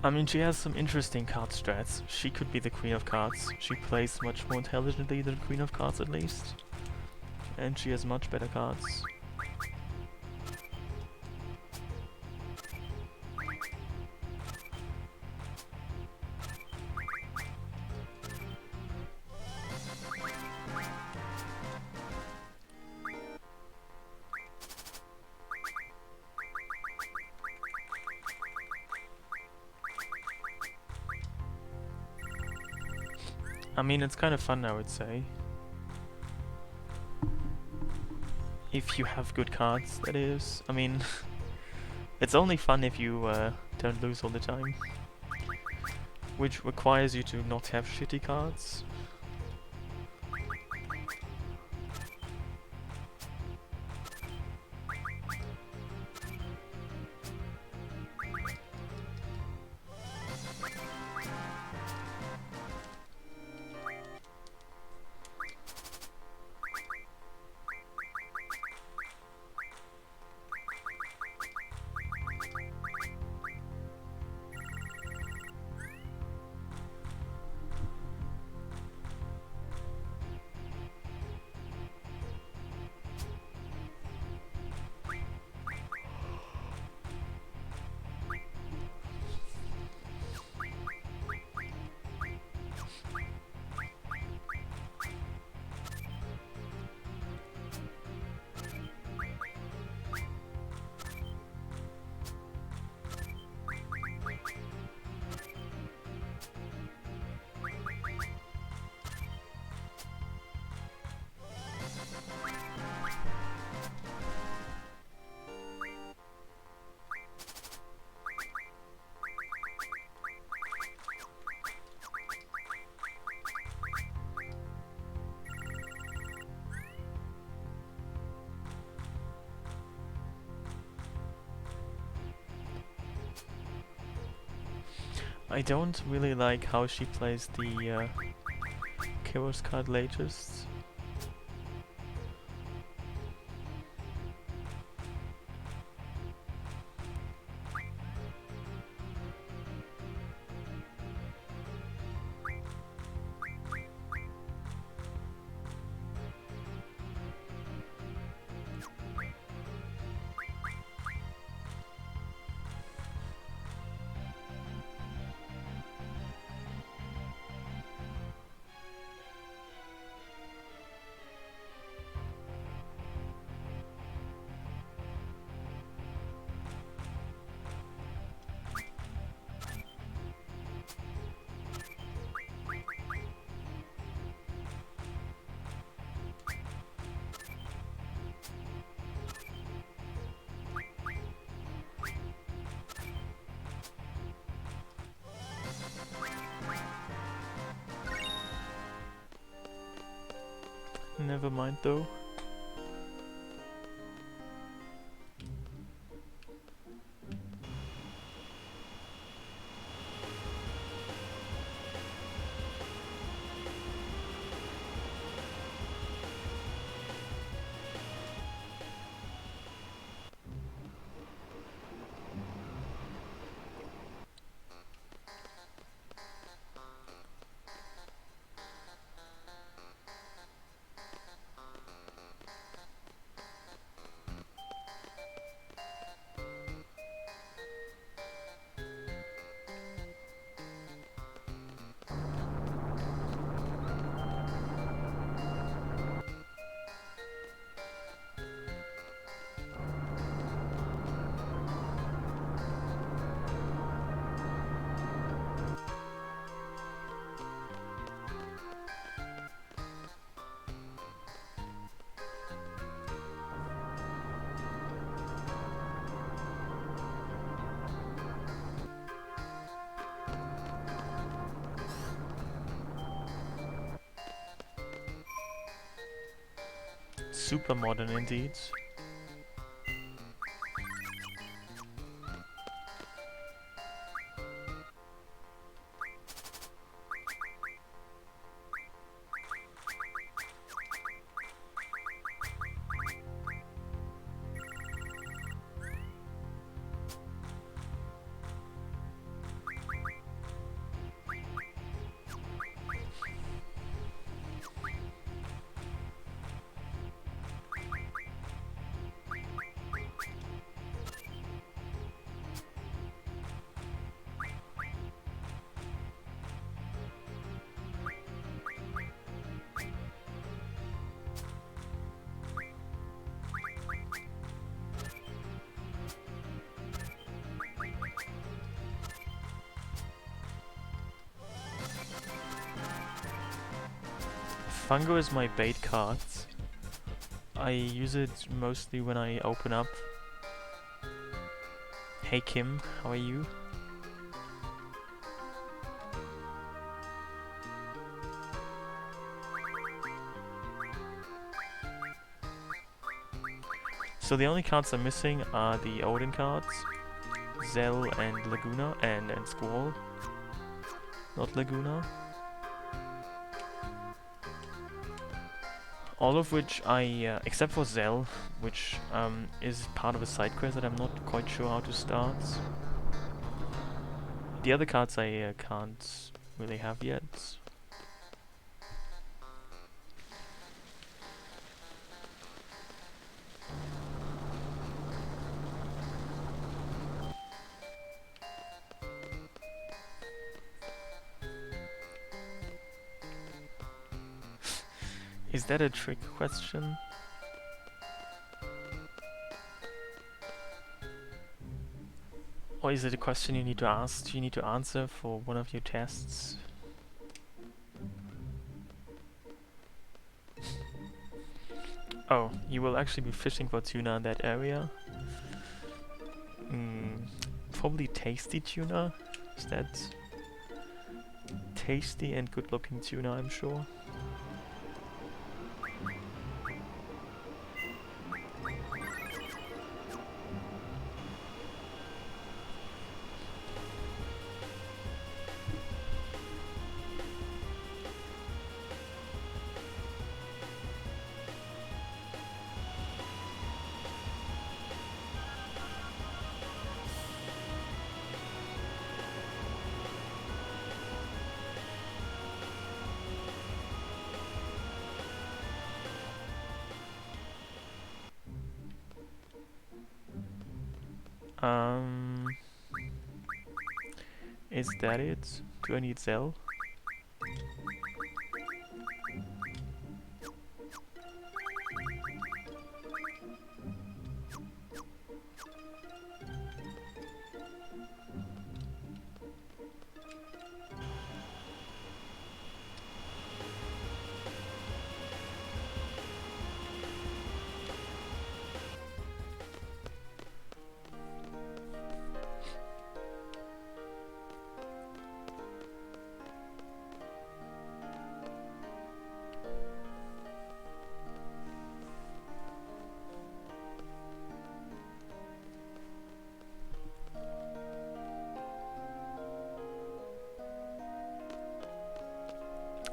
I mean, she has some interesting card strats. She could be the Queen of Cards. She plays much more intelligently than Queen of Cards, at least. And she has much better cards. I mean, it's kind of fun, I would say. If you have good cards, that is. I mean, it's only fun if you don't lose all the time. Which requires you to not have shitty cards. I don't really like how she plays the Chaos card latest. Never mind though. Super modern indeed. Fungo is my bait card. I use it mostly when I open up. Hey Kim, how are you? So the only cards I'm missing are the Odin cards, Zell and Laguna, and Squall. Not Laguna. All of which I, except for Zell, which is part of a side quest that I'm not quite sure how to start. The other cards I can't really have yet. Is that a trick question? Or is it a question you need to ask? You need to answer for one of your tests? Oh, you will actually be fishing for tuna in that area. Probably tasty tuna. Is that tasty and good-looking tuna? I'm sure. Is that it? Do I need Zell?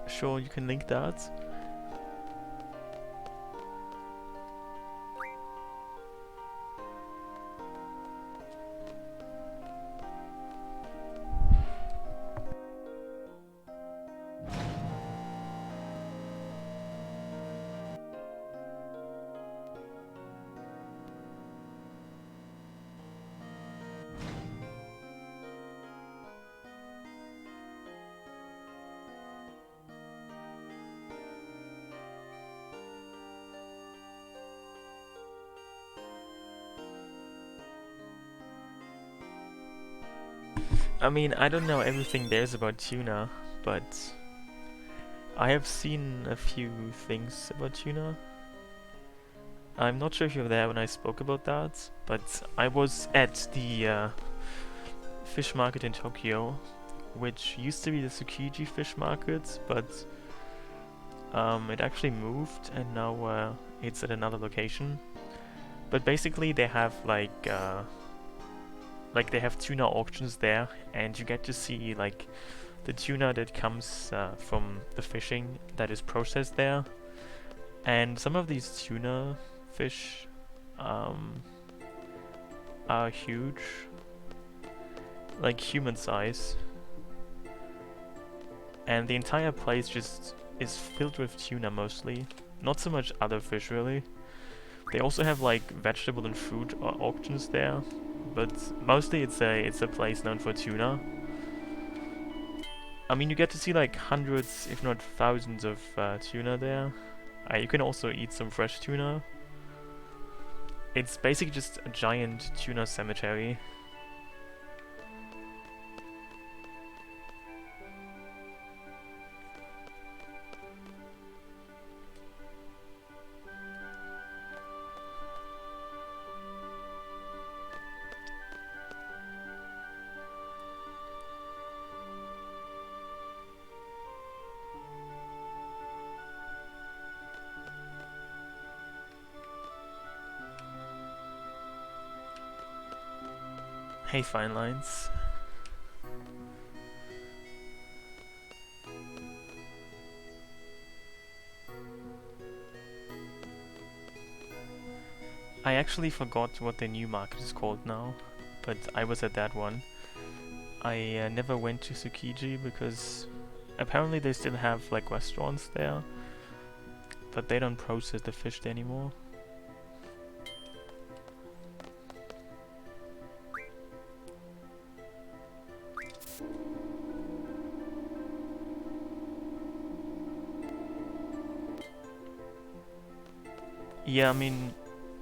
Sure, you can link that. I mean, I don't know everything there's about tuna, but I have seen a few things about tuna. I'm not sure if you were there when I spoke about that, but I was at the fish market in Tokyo, which used to be the Tsukiji fish market, but it actually moved and now it's at another location. But basically they have like they have tuna auctions there, and you get to see like the tuna that comes from the fishing that is processed there. And some of these tuna fish are huge, like human size. And the entire place just is filled with tuna mostly, not so much other fish really. They also have like vegetable and fruit auctions there, but mostly it's a place known for tuna. I mean, you get to see like hundreds, if not thousands of tuna there. You can also eat some fresh tuna. It's basically just a giant tuna cemetery. Hey, Fine Lines. I actually forgot what the new market is called now, but I was at that one. I never went to Tsukiji because apparently they still have like restaurants there, but they don't process the fish anymore. Yeah, I mean,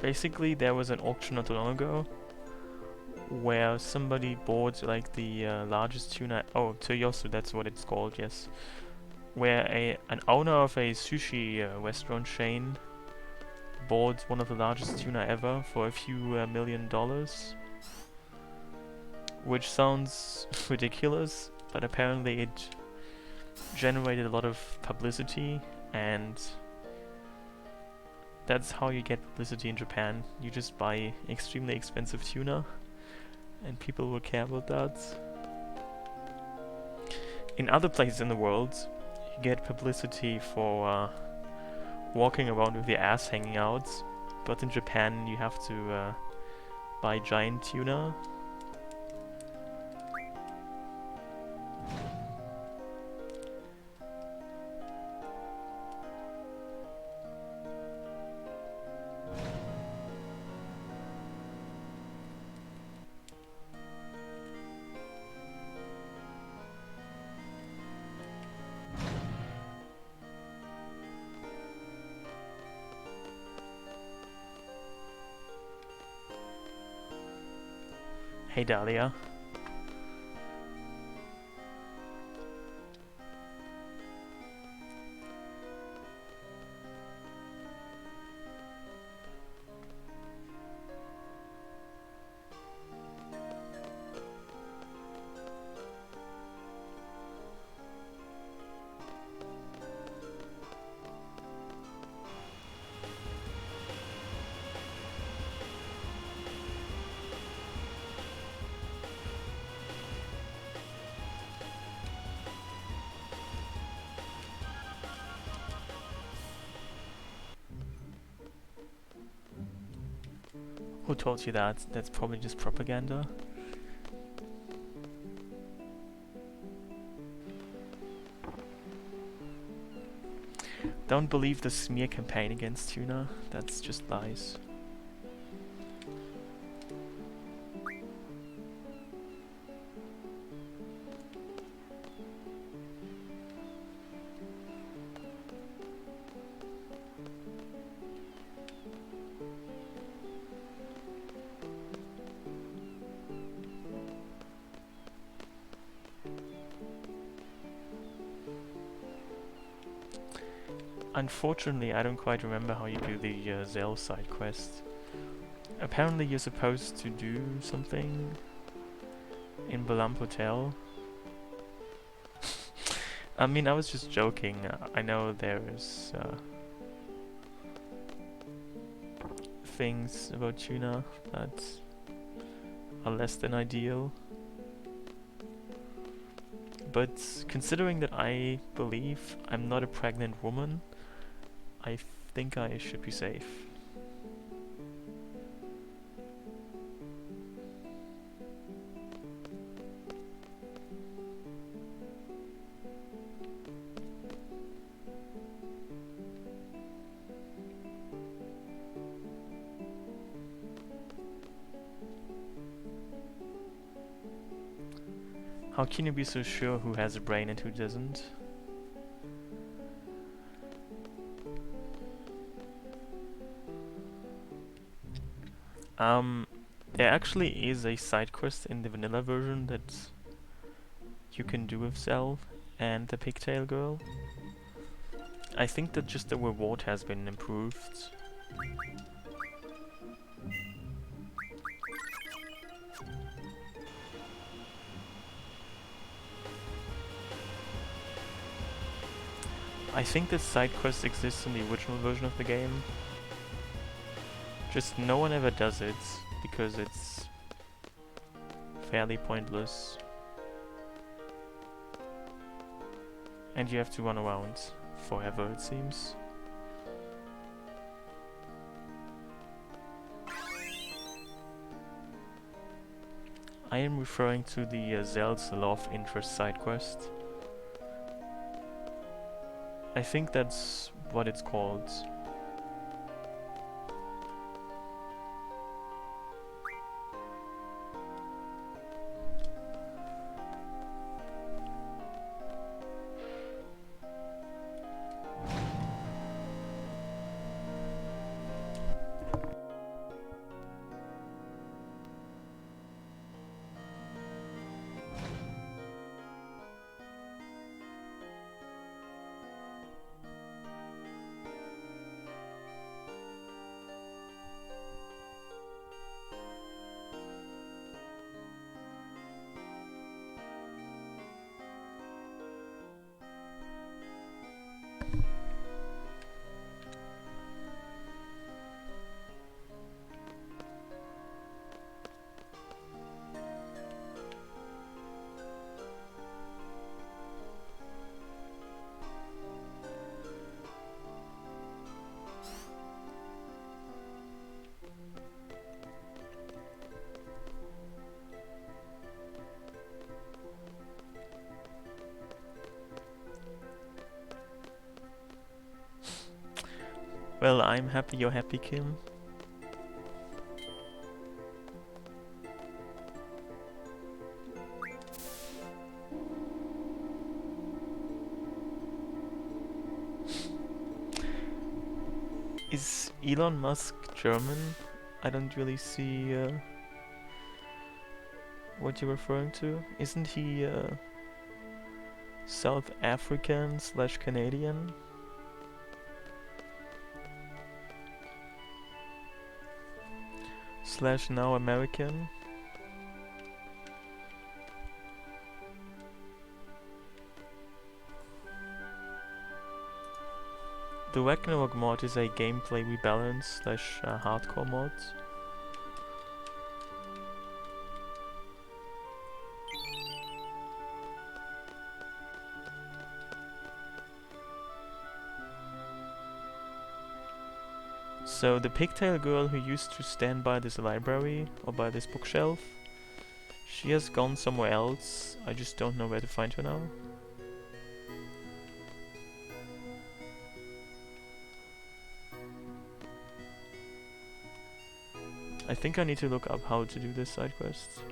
basically there was an auction not too long ago where somebody bought like the largest tuna. Oh, Toyosu, that's what it's called. Yes, where an owner of a sushi restaurant chain bought one of the largest tuna ever for a few $1 million, which sounds ridiculous, but apparently it generated a lot of publicity, and that's how you get publicity in Japan. You just buy extremely expensive tuna, and people will care about that. In other places in the world, you get publicity for walking around with your ass hanging out, but in Japan you have to buy giant tuna. Hey Dahlia. Who told you that? That's probably just propaganda. Don't believe the smear campaign against tuna. That's just lies. Unfortunately, I don't quite remember how you do the Zell side quest. Apparently you're supposed to do something in Balamp Hotel. I mean, I was just joking. I know there's things about tuna that are less than ideal. But considering that I believe I'm not a pregnant woman, I think I should be safe. How can you be so sure who has a brain and who doesn't? There actually is a side quest in the vanilla version that you can do with Zell and the pigtail girl. I think that just the reward has been improved. I think that side quest exists in the original version of the game. Just no one ever does it because it's fairly pointless. And you have to run around forever, it seems. I am referring to the Zell's Love Interest side quest. I think that's what it's called. Well, I'm happy you're happy, Kim. Is Elon Musk German? I don't really see what you're referring to. Isn't he South African / Canadian? / now American? The Ragnarok mod is a gameplay rebalance / hardcore mod. So the pigtail girl who used to stand by this library or by this bookshelf, she has gone somewhere else. I just don't know where to find her now. I think I need to look up how to do this side quest.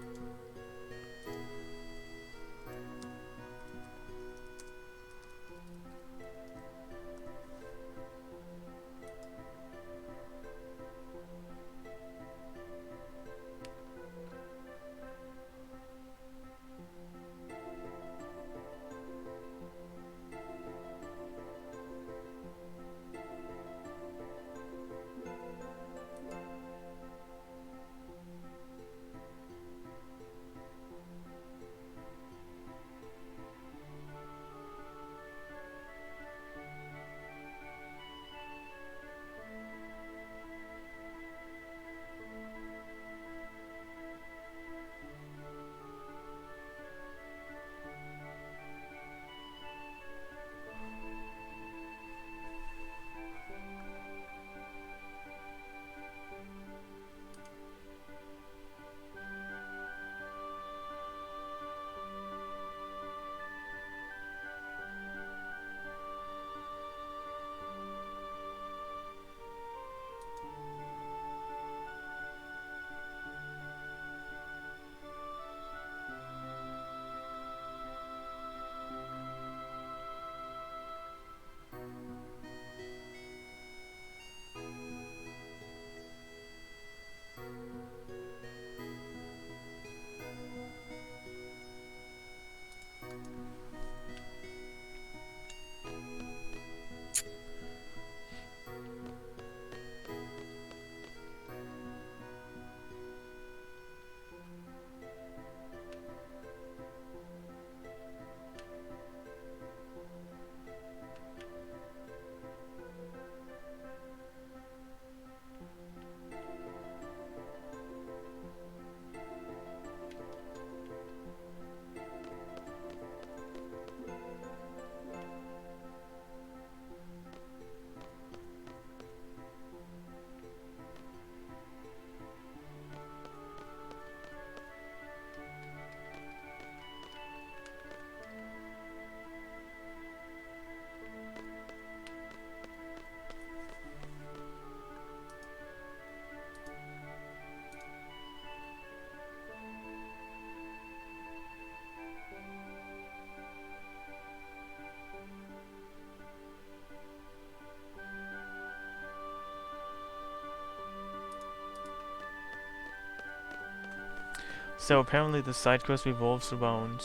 So apparently the side quest revolves around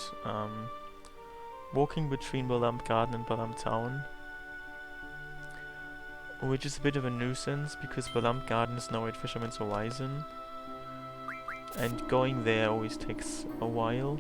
walking between Balamb Garden and Balamb Town, which is a bit of a nuisance because Balamb Garden is now at Fisherman's Horizon, and going there always takes a while.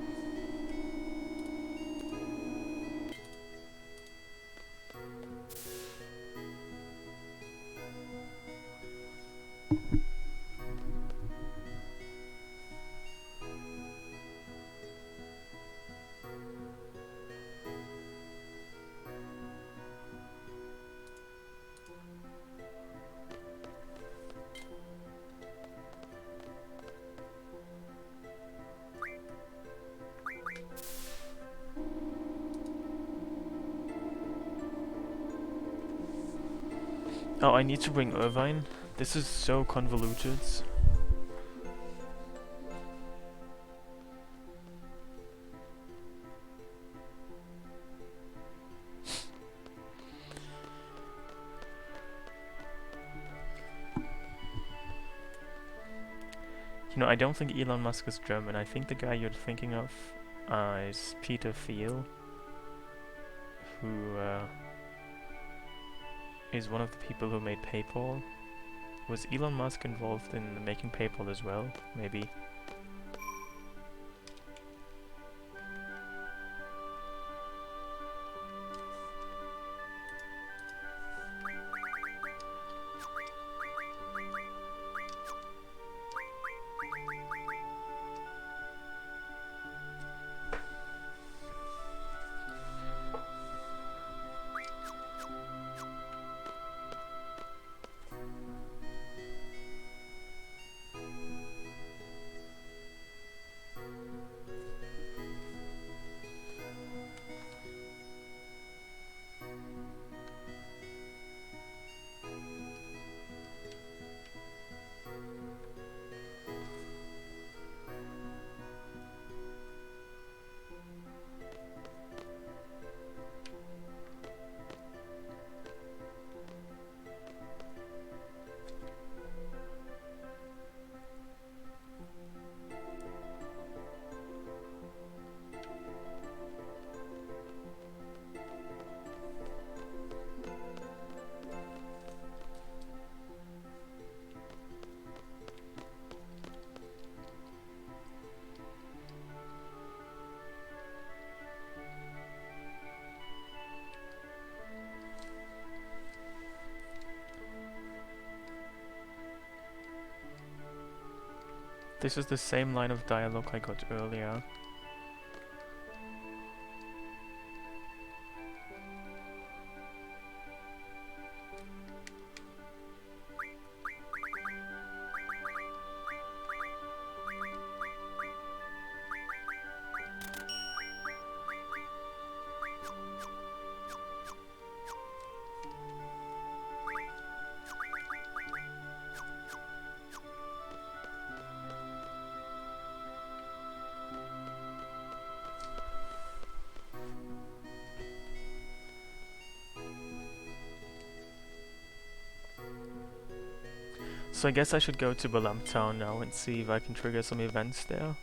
Oh, I need to bring Irvine. This is so convoluted. You know, I don't think Elon Musk is German. I think the guy you're thinking of is Peter Thiel, who is one of the people who made PayPal. Was Elon Musk involved in making PayPal as well? Maybe. This is the same line of dialogue I got earlier. So I guess I should go to Balamb Town now and see if I can trigger some events there.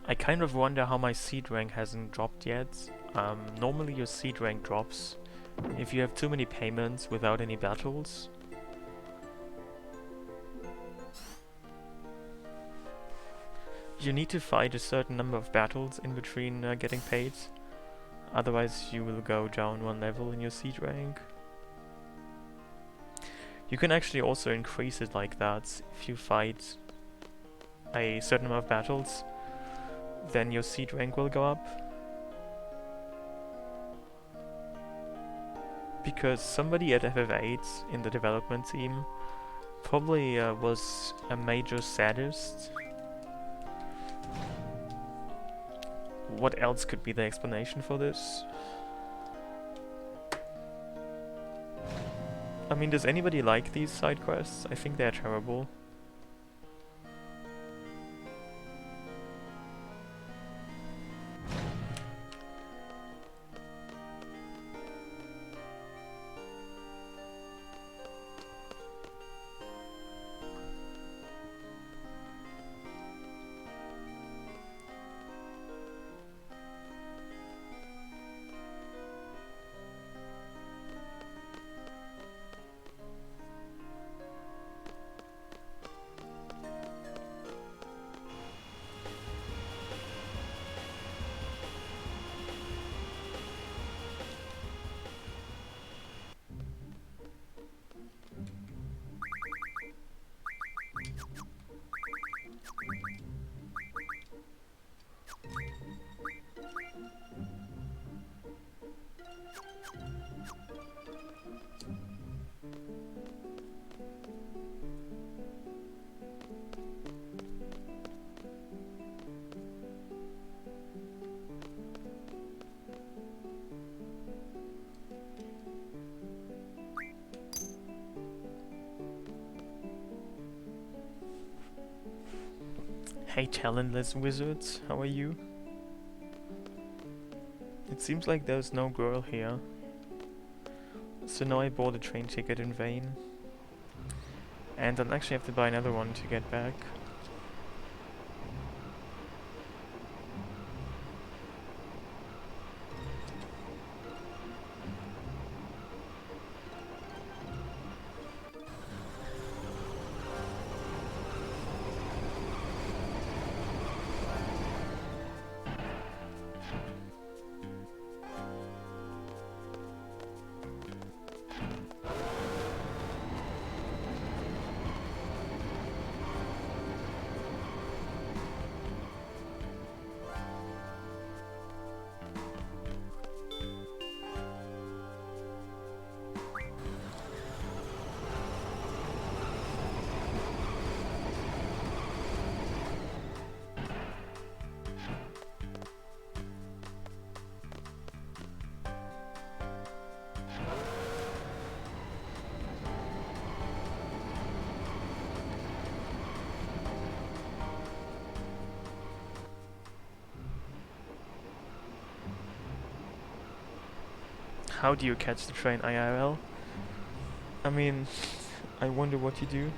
I kind of wonder how my seed rank hasn't dropped yet. Normally your seed rank drops if you have too many payments without any battles. You need to fight a certain number of battles in between getting paid, otherwise you will go down one level in your seed rank. You can actually also increase it like that. If you fight a certain amount of battles, then your seed rank will go up. Because somebody at FF8 in the development team probably was a major sadist. What else could be the explanation for this? I mean, does anybody like these side quests? I think they're terrible. Hey talentless wizards, how are you? It seems like there's no girl here. So now I bought a train ticket in vain. And I'll actually have to buy another one to get back. How do you catch the train IRL? I mean, I wonder what you do.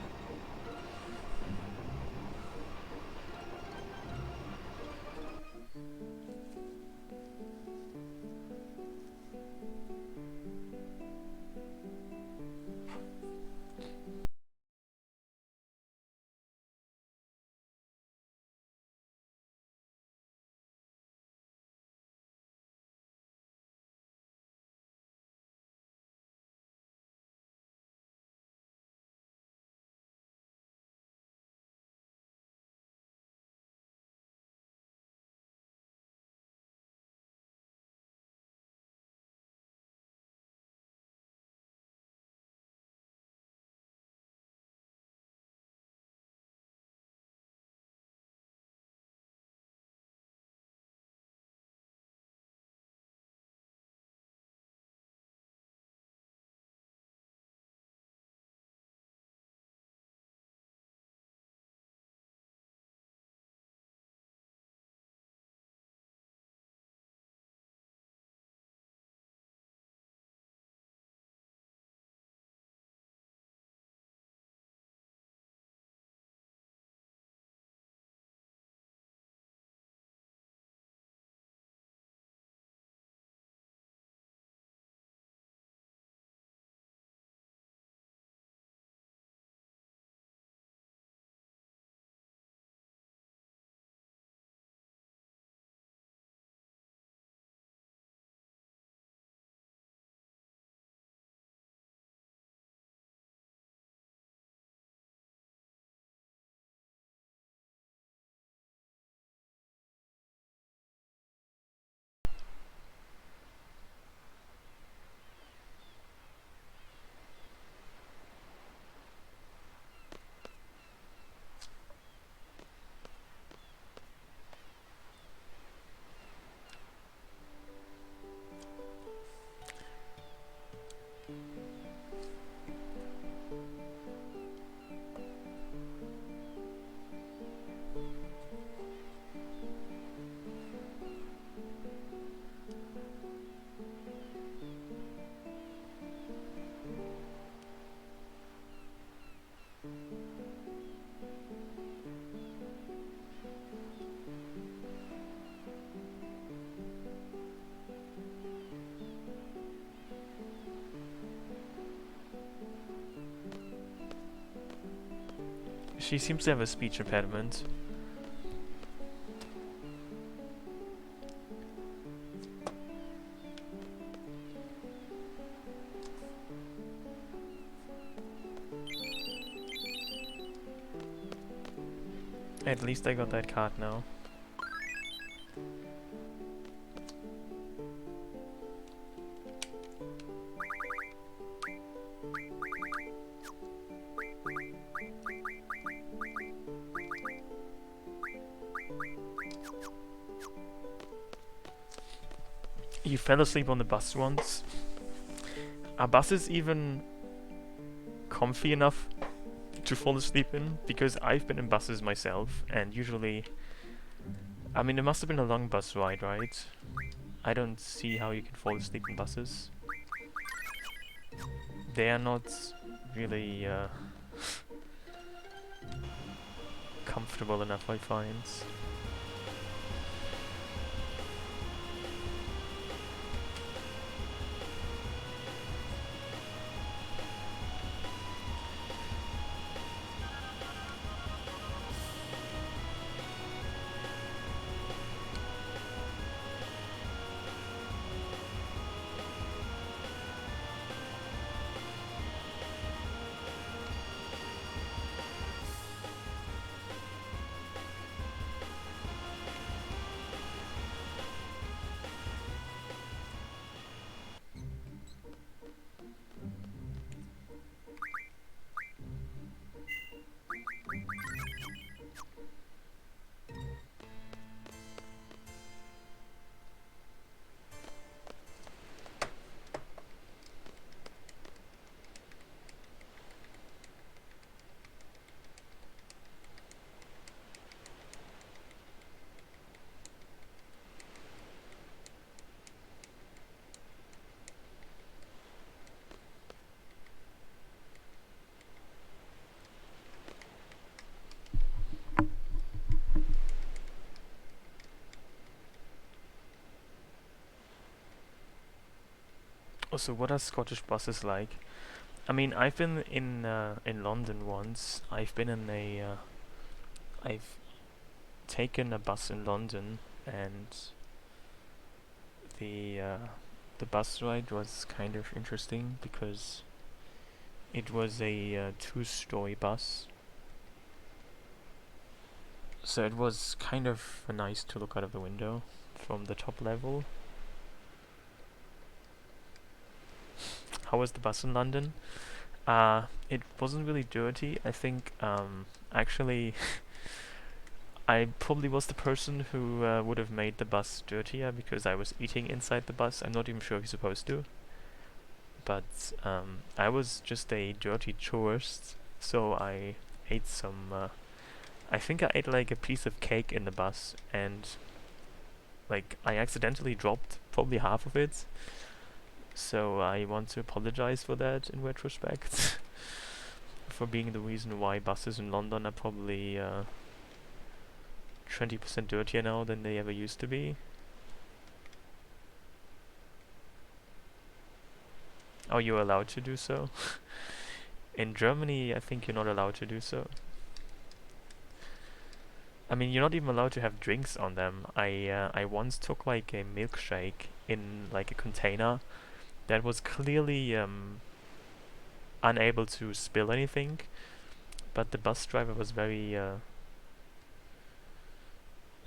She seems to have a speech impediment. At least I got that card now. You fell asleep on the bus once. Are buses even comfy enough to fall asleep in? Because I've been in buses myself, and usually... I mean, it must have been a long bus ride, right? I don't see how you can fall asleep in buses. They are not really comfortable enough, I find. Also, what are Scottish buses like? I mean, I've been in London once. I've taken a bus in London, and the uh, the bus ride was kind of interesting because it was a two-story bus. So it was kind of nice to look out of the window from the top level. How was the bus in London? It wasn't really dirty. I think, actually, I probably was the person who would have made the bus dirtier because I was eating inside the bus. I'm not even sure if you're supposed to. But, I was just a dirty tourist, so I ate some, I think I ate like a piece of cake in the bus, and, like, I accidentally dropped probably half of it. So I want to apologize for that in retrospect. For being the reason why buses in London are probably 20% dirtier now than they ever used to be. Oh, you're allowed to do so? In Germany, I think you're not allowed to do so. I mean, you're not even allowed to have drinks on them. I once took like a milkshake in like a container that was clearly unable to spill anything, but the bus driver was very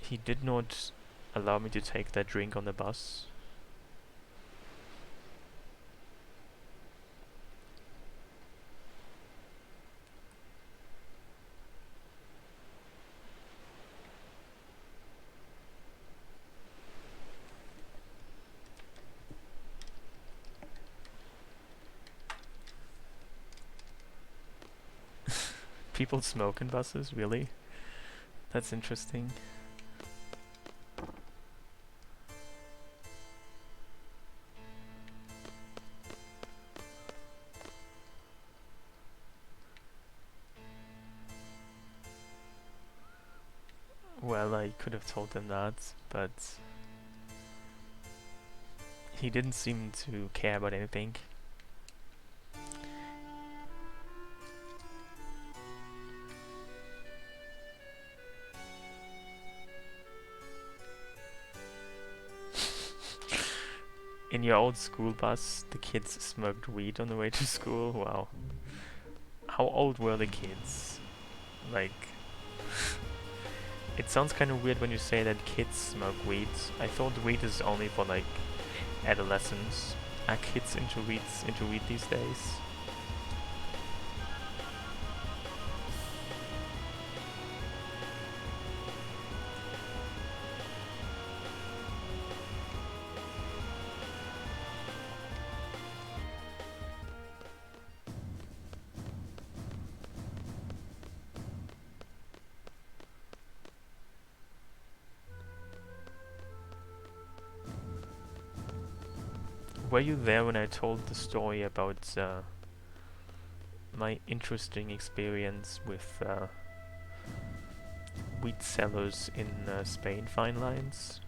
he did not allow me to take that drink on the bus. People smoke in buses, really? That's interesting. Well, I could have told him that, but he didn't seem to care about anything. In your old school bus, the kids smoked weed on the way to school? Wow. How old were the kids? Like... It sounds kind of weird when you say that kids smoke weed. I thought weed is only for, like, adolescents. Are kids into weed these days? Were you there when I told the story about my interesting experience with wheat sellers in Spain fine lines?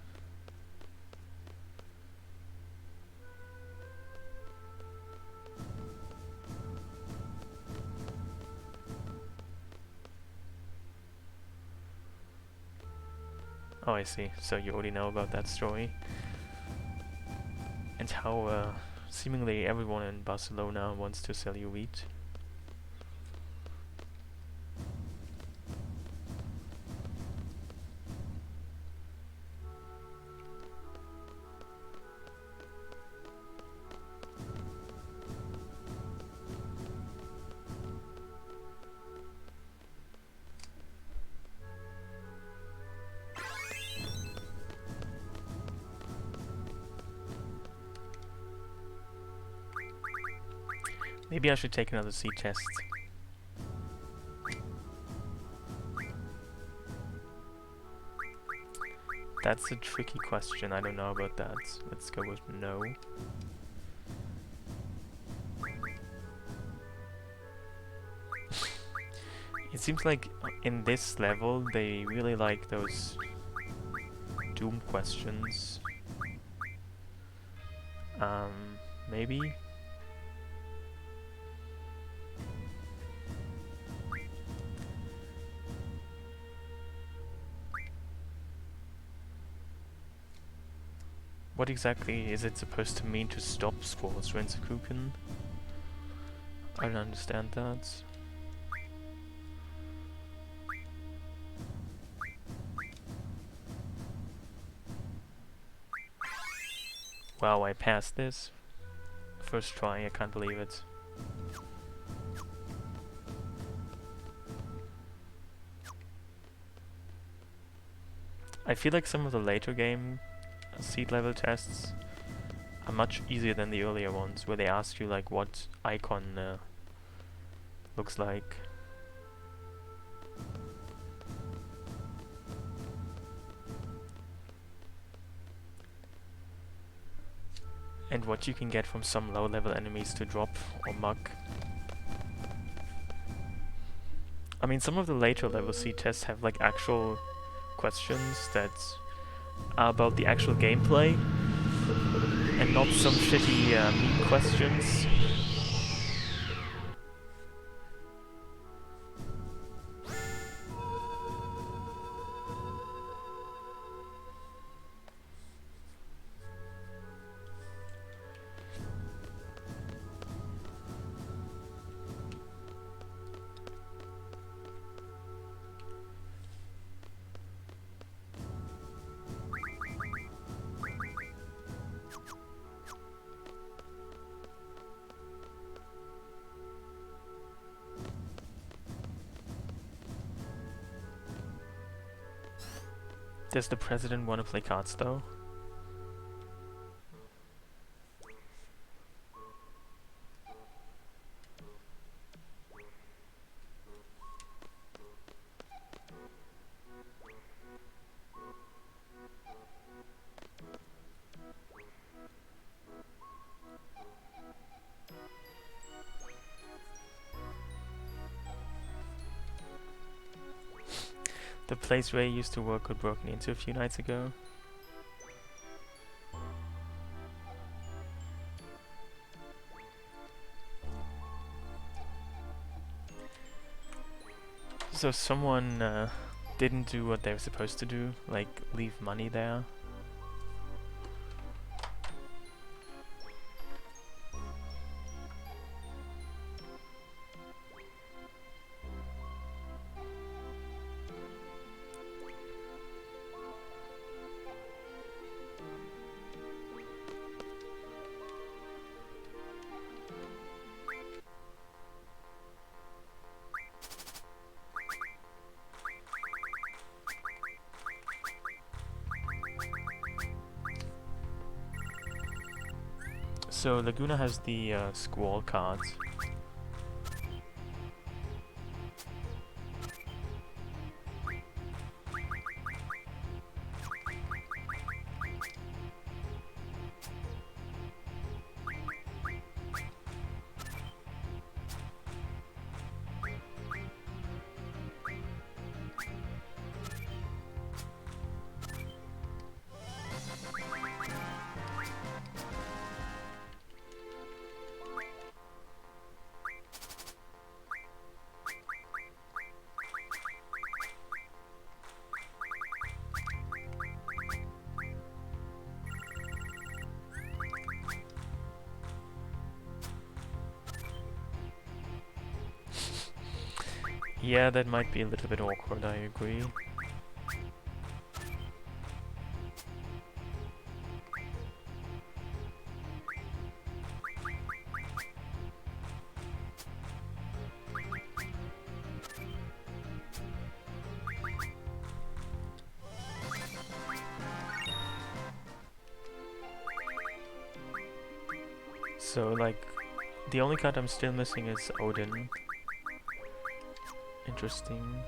Oh, I see. So you already know about that story. And how seemingly everyone in Barcelona wants to sell you wheat. Maybe I should take another seed test. That's a tricky question, I don't know about that. Let's go with no. It seems like in this level they really like those Doom questions. Maybe? What exactly is it supposed to mean to stop Spårsrensekuchen? I don't understand that. Wow, I passed this. First try, I can't believe it. I feel like some of the later game seed level tests are much easier than the earlier ones, where they ask you like what icon looks like. And what you can get from some low level enemies to drop or mug. I mean, some of the later level seed tests have like actual questions that are about the actual gameplay and not some shitty meme questions. Does the president want to play cards though? The place where I used to work got broken into a few nights ago. So someone didn't do what they were supposed to do, like leave money there. So Laguna has the squall cards. Yeah, that might be a little bit awkward, I agree. So, like, the only card I'm still missing is Odin. Interesting.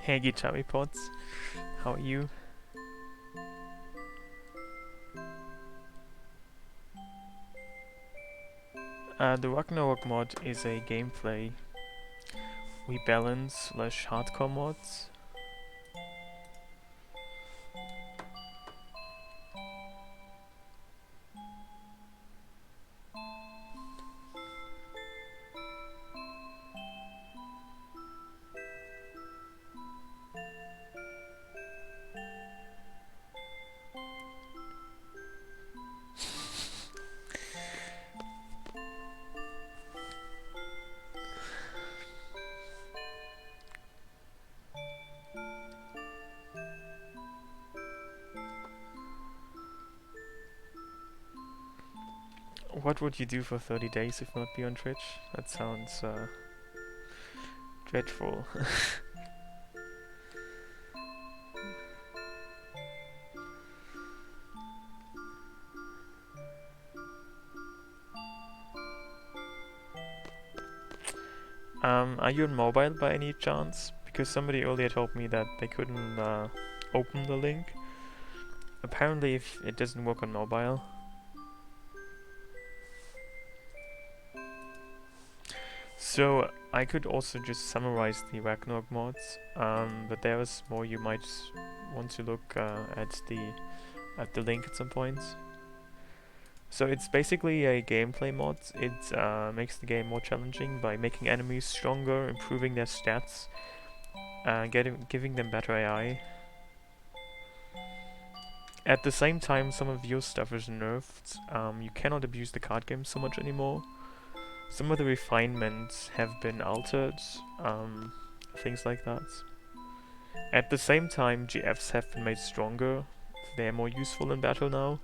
Hey Guitar Pots, how are you? The Ragnarok mod is a gameplay rebalance / hardcore mods. What would you do for 30 days if not be on Twitch? That sounds dreadful. Are you on mobile by any chance? Because somebody earlier told me that they couldn't open the link. Apparently if it doesn't work on mobile. So I could also just summarize the Ragnarok mods, but there is more you might want to look at the link at some point. So it's basically a gameplay mod. It makes the game more challenging by making enemies stronger, improving their stats, giving them better AI. At the same time, some of your stuff is nerfed. You cannot abuse the card game so much anymore. Some of the refinements have been altered, things like that. At the same time, GFs have been made stronger. They're more useful in battle now.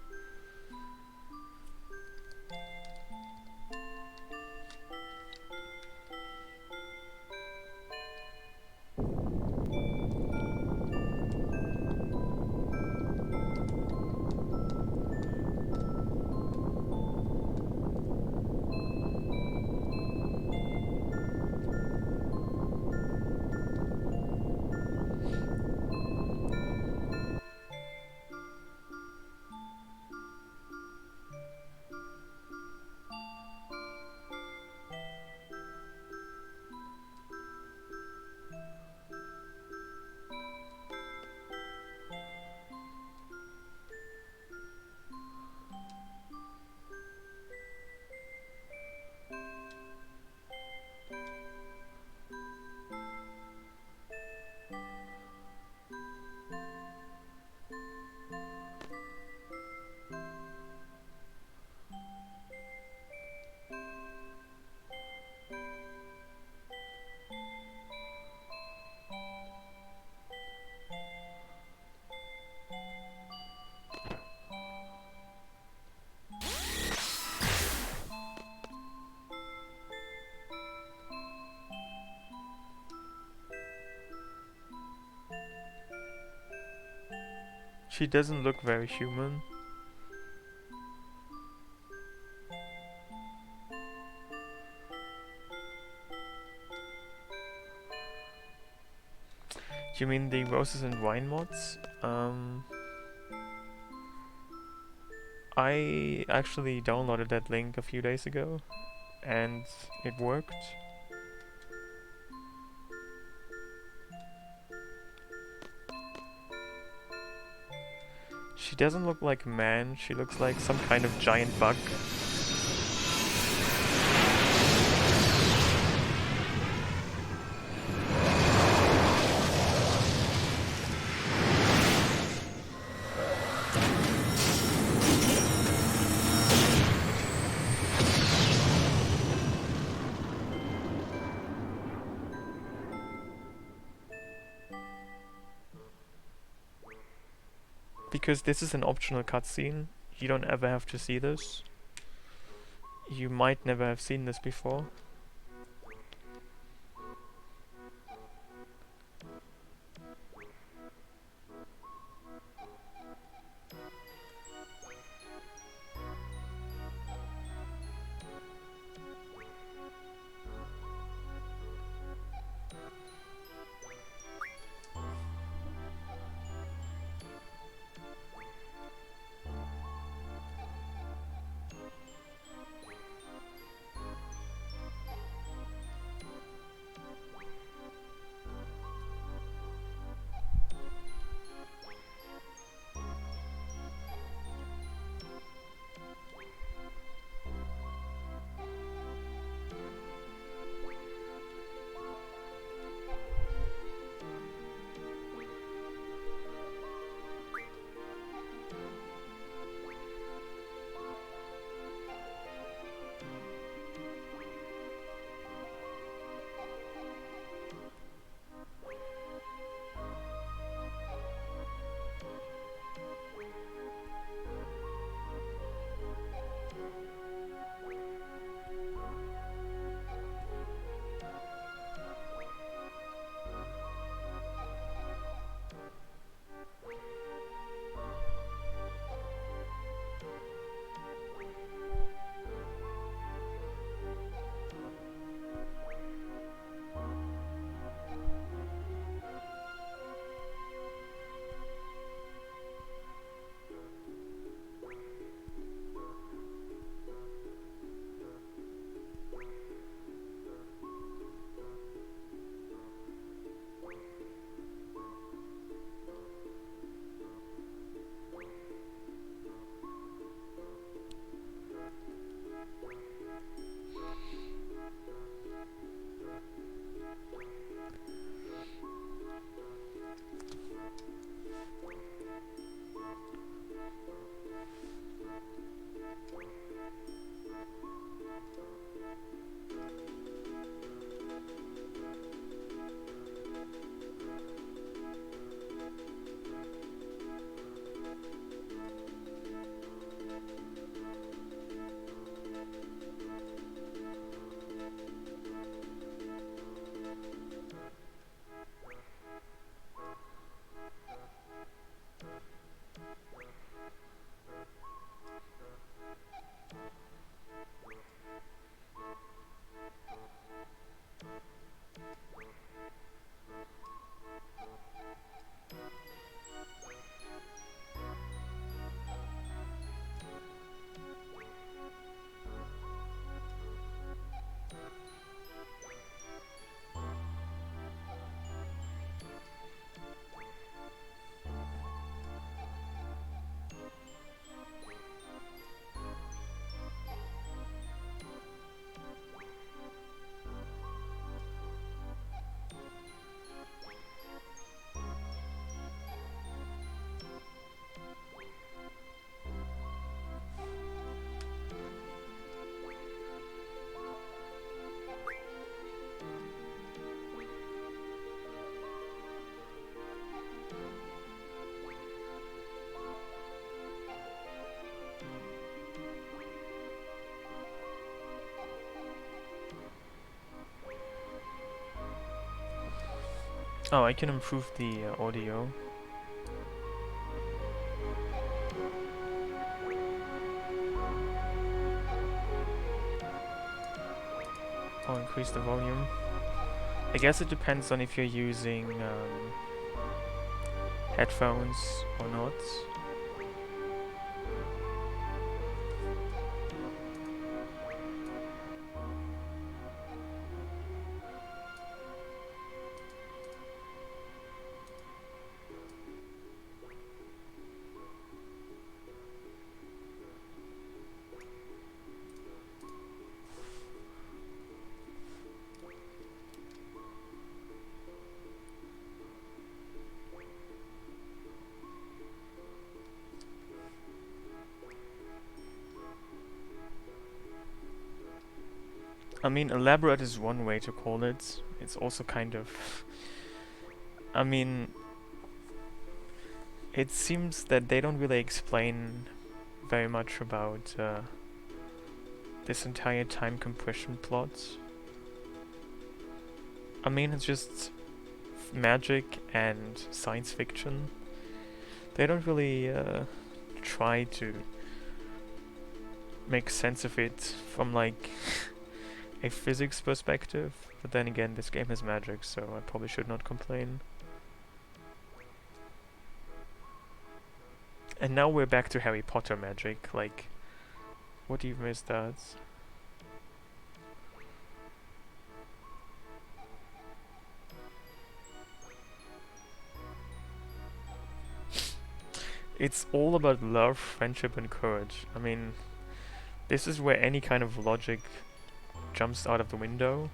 She doesn't look very human. You mean the roses and wine mods? I actually downloaded that link a few days ago, and it worked. She doesn't look like a man, she looks like some kind of giant bug. Because this is an optional cutscene, you don't ever have to see this. You might never have seen this before. Oh, I can improve the audio. Or increase the volume. I guess it depends on if you're using headphones or not. I mean, elaborate is one way to call it. It's also kind of... I mean... It seems that they don't really explain very much about this entire time compression plot. I mean, it's just magic and science fiction. They don't really try to make sense of it from like a physics perspective, but then again, this game has magic, so I probably should not complain. And now we're back to Harry Potter magic, like, what even is that? It's all about love, friendship, and courage. I mean, this is where any kind of logic jumps out of the window.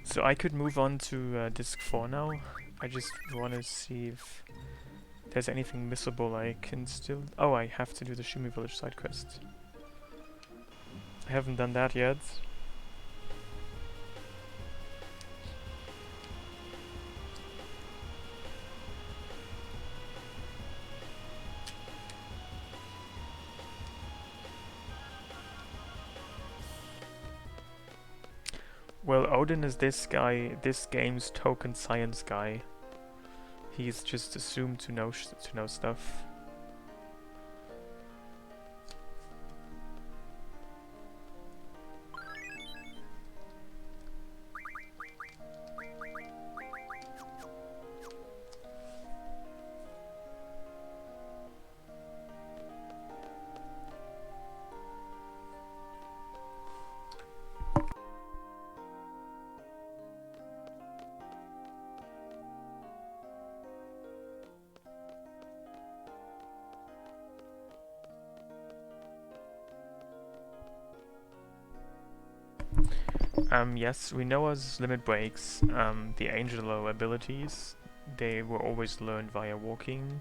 So I could move on to disc 4 now. I just want to see if there's anything missable I can still... Oh, I have to do the Shumi Village side quest. I haven't done that yet. Well, Odin is this guy, this game's token science guy. He's just assumed to know stuff. Yes, we know as limit breaks, the Angelo abilities, they were always learned via walking.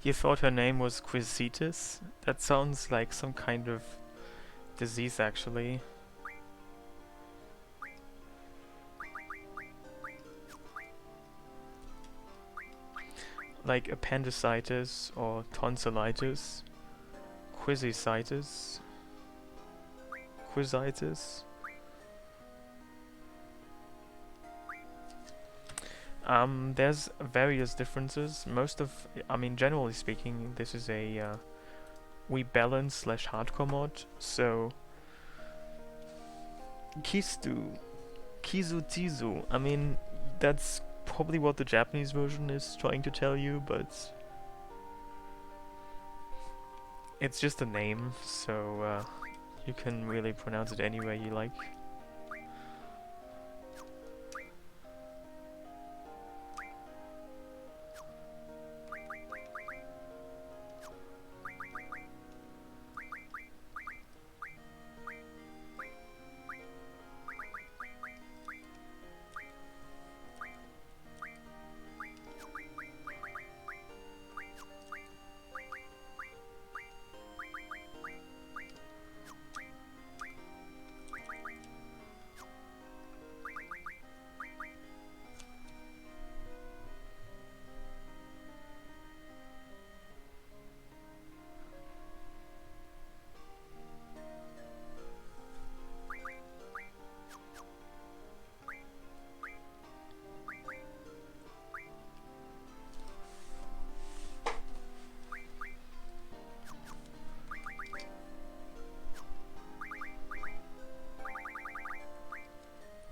You thought her name was Quisitis? That sounds like some kind of disease, actually. Like appendicitis or tonsillitis. Quisisitis. Quisitis. There's various differences. Generally speaking, this is a we balance slash hardcore mod. So Kistu, Kizutizu. I mean, that's probably what the Japanese version is trying to tell you, but it's just a name, so you can really pronounce it any way you like.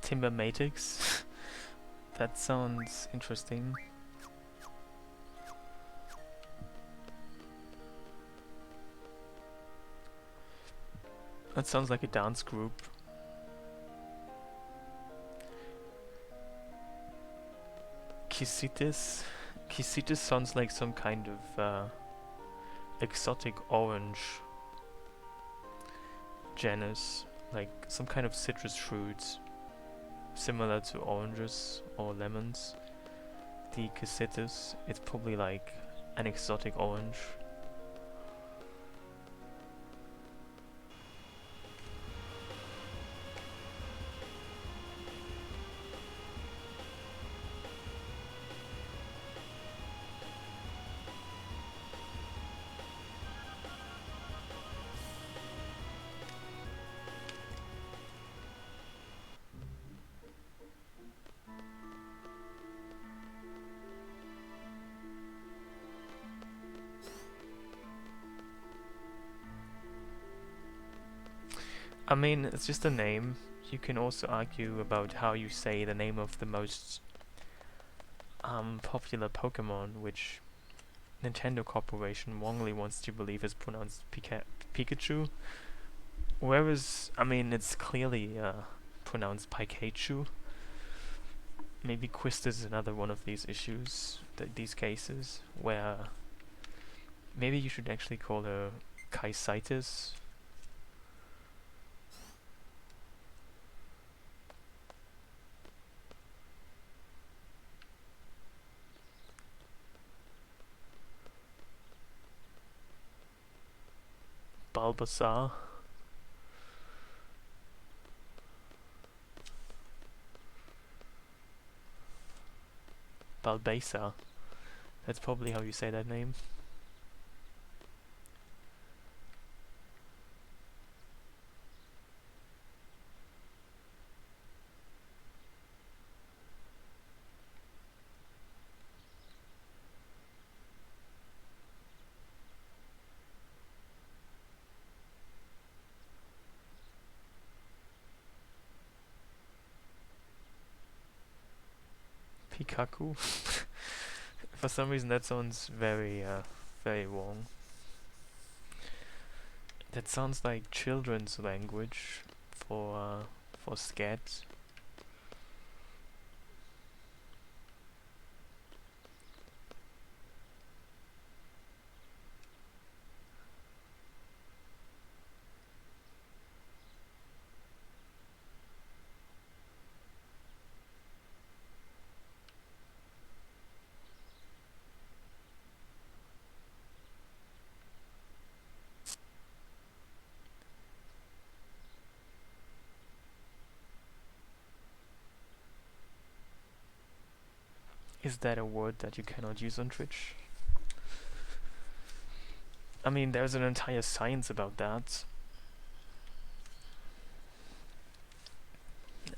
Timbermatics. That sounds interesting. That sounds like a dance group. Kisitis? Kisitis sounds like some kind of exotic orange genus, like some kind of citrus fruit similar to oranges or lemons. The Kisitis, it's probably like an exotic orange. I mean, it's just a name. You can also argue about how you say the name of the most popular Pokemon, which Nintendo Corporation wrongly wants to believe is pronounced Pikachu. Whereas, I mean, it's clearly pronounced Pikachu. Maybe Quist is another one of these issues, these cases, where maybe you should actually call her Kaisitis. Bulbasaur. Balbasa. That's probably how you say that name. Pikachu. For some reason that sounds very wrong. That sounds like children's language for scat. Is that a word that you cannot use on Twitch? I mean, there's an entire science about that.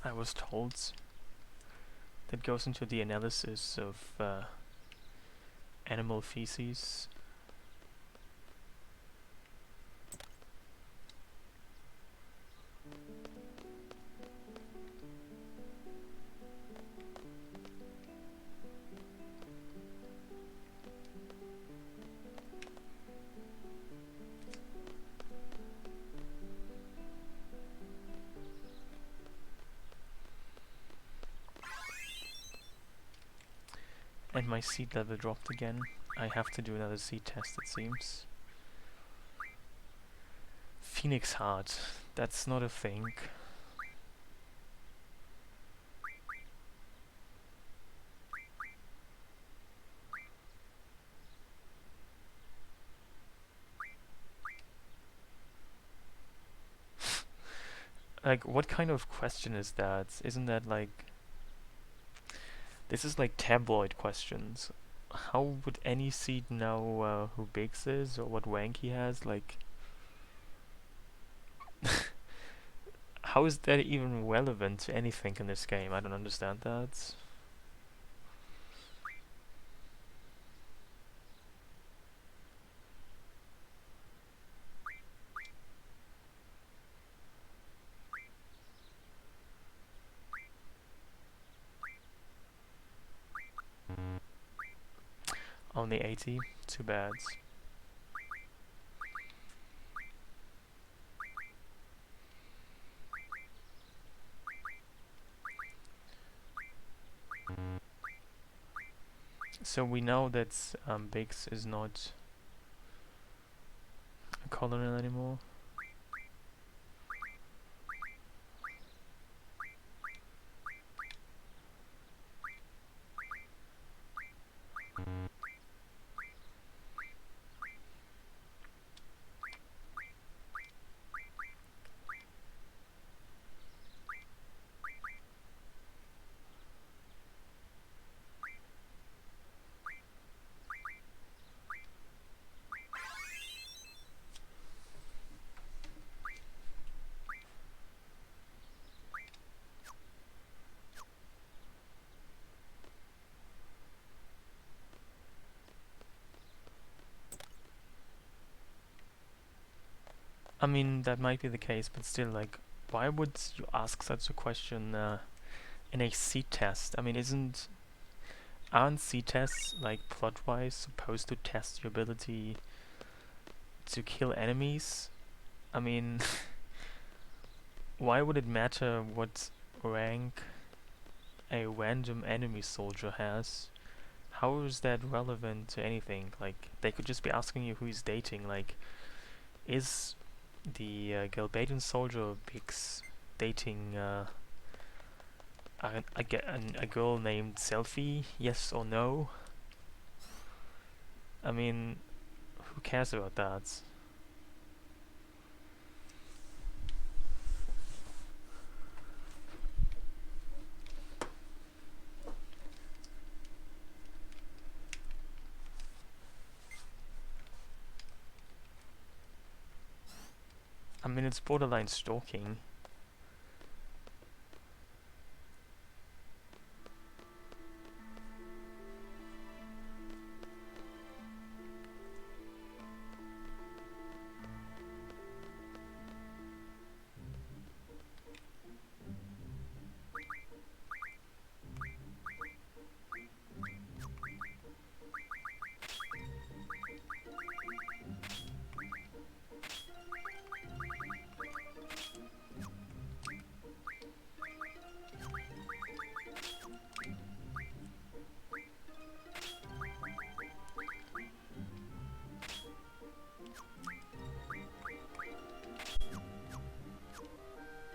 I was told. That goes into the analysis of animal feces. And my seed level dropped again. I have to do another seed test, it seems. Phoenix Heart. That's not a thing. Like, what kind of question is that? Isn't that like... This is like tabloid questions. How would any seed know who Biggs is or what rank he has? Like... How is that even relevant to anything in this game? I don't understand that. Only 80? Too bad. So we know that Biggs is not a colonel anymore. I mean, that might be the case, but still, like, why would you ask such a question in a seed test? I mean, aren't seed tests, like, plot-wise, supposed to test your ability to kill enemies? I mean, why would it matter what rank a random enemy soldier has? How is that relevant to anything? Like, they could just be asking you who he's dating. Like, is the Galbadian soldier Biggs dating a girl named Selfie? Yes or no? I mean, who cares about that? I mean, it's borderline stalking.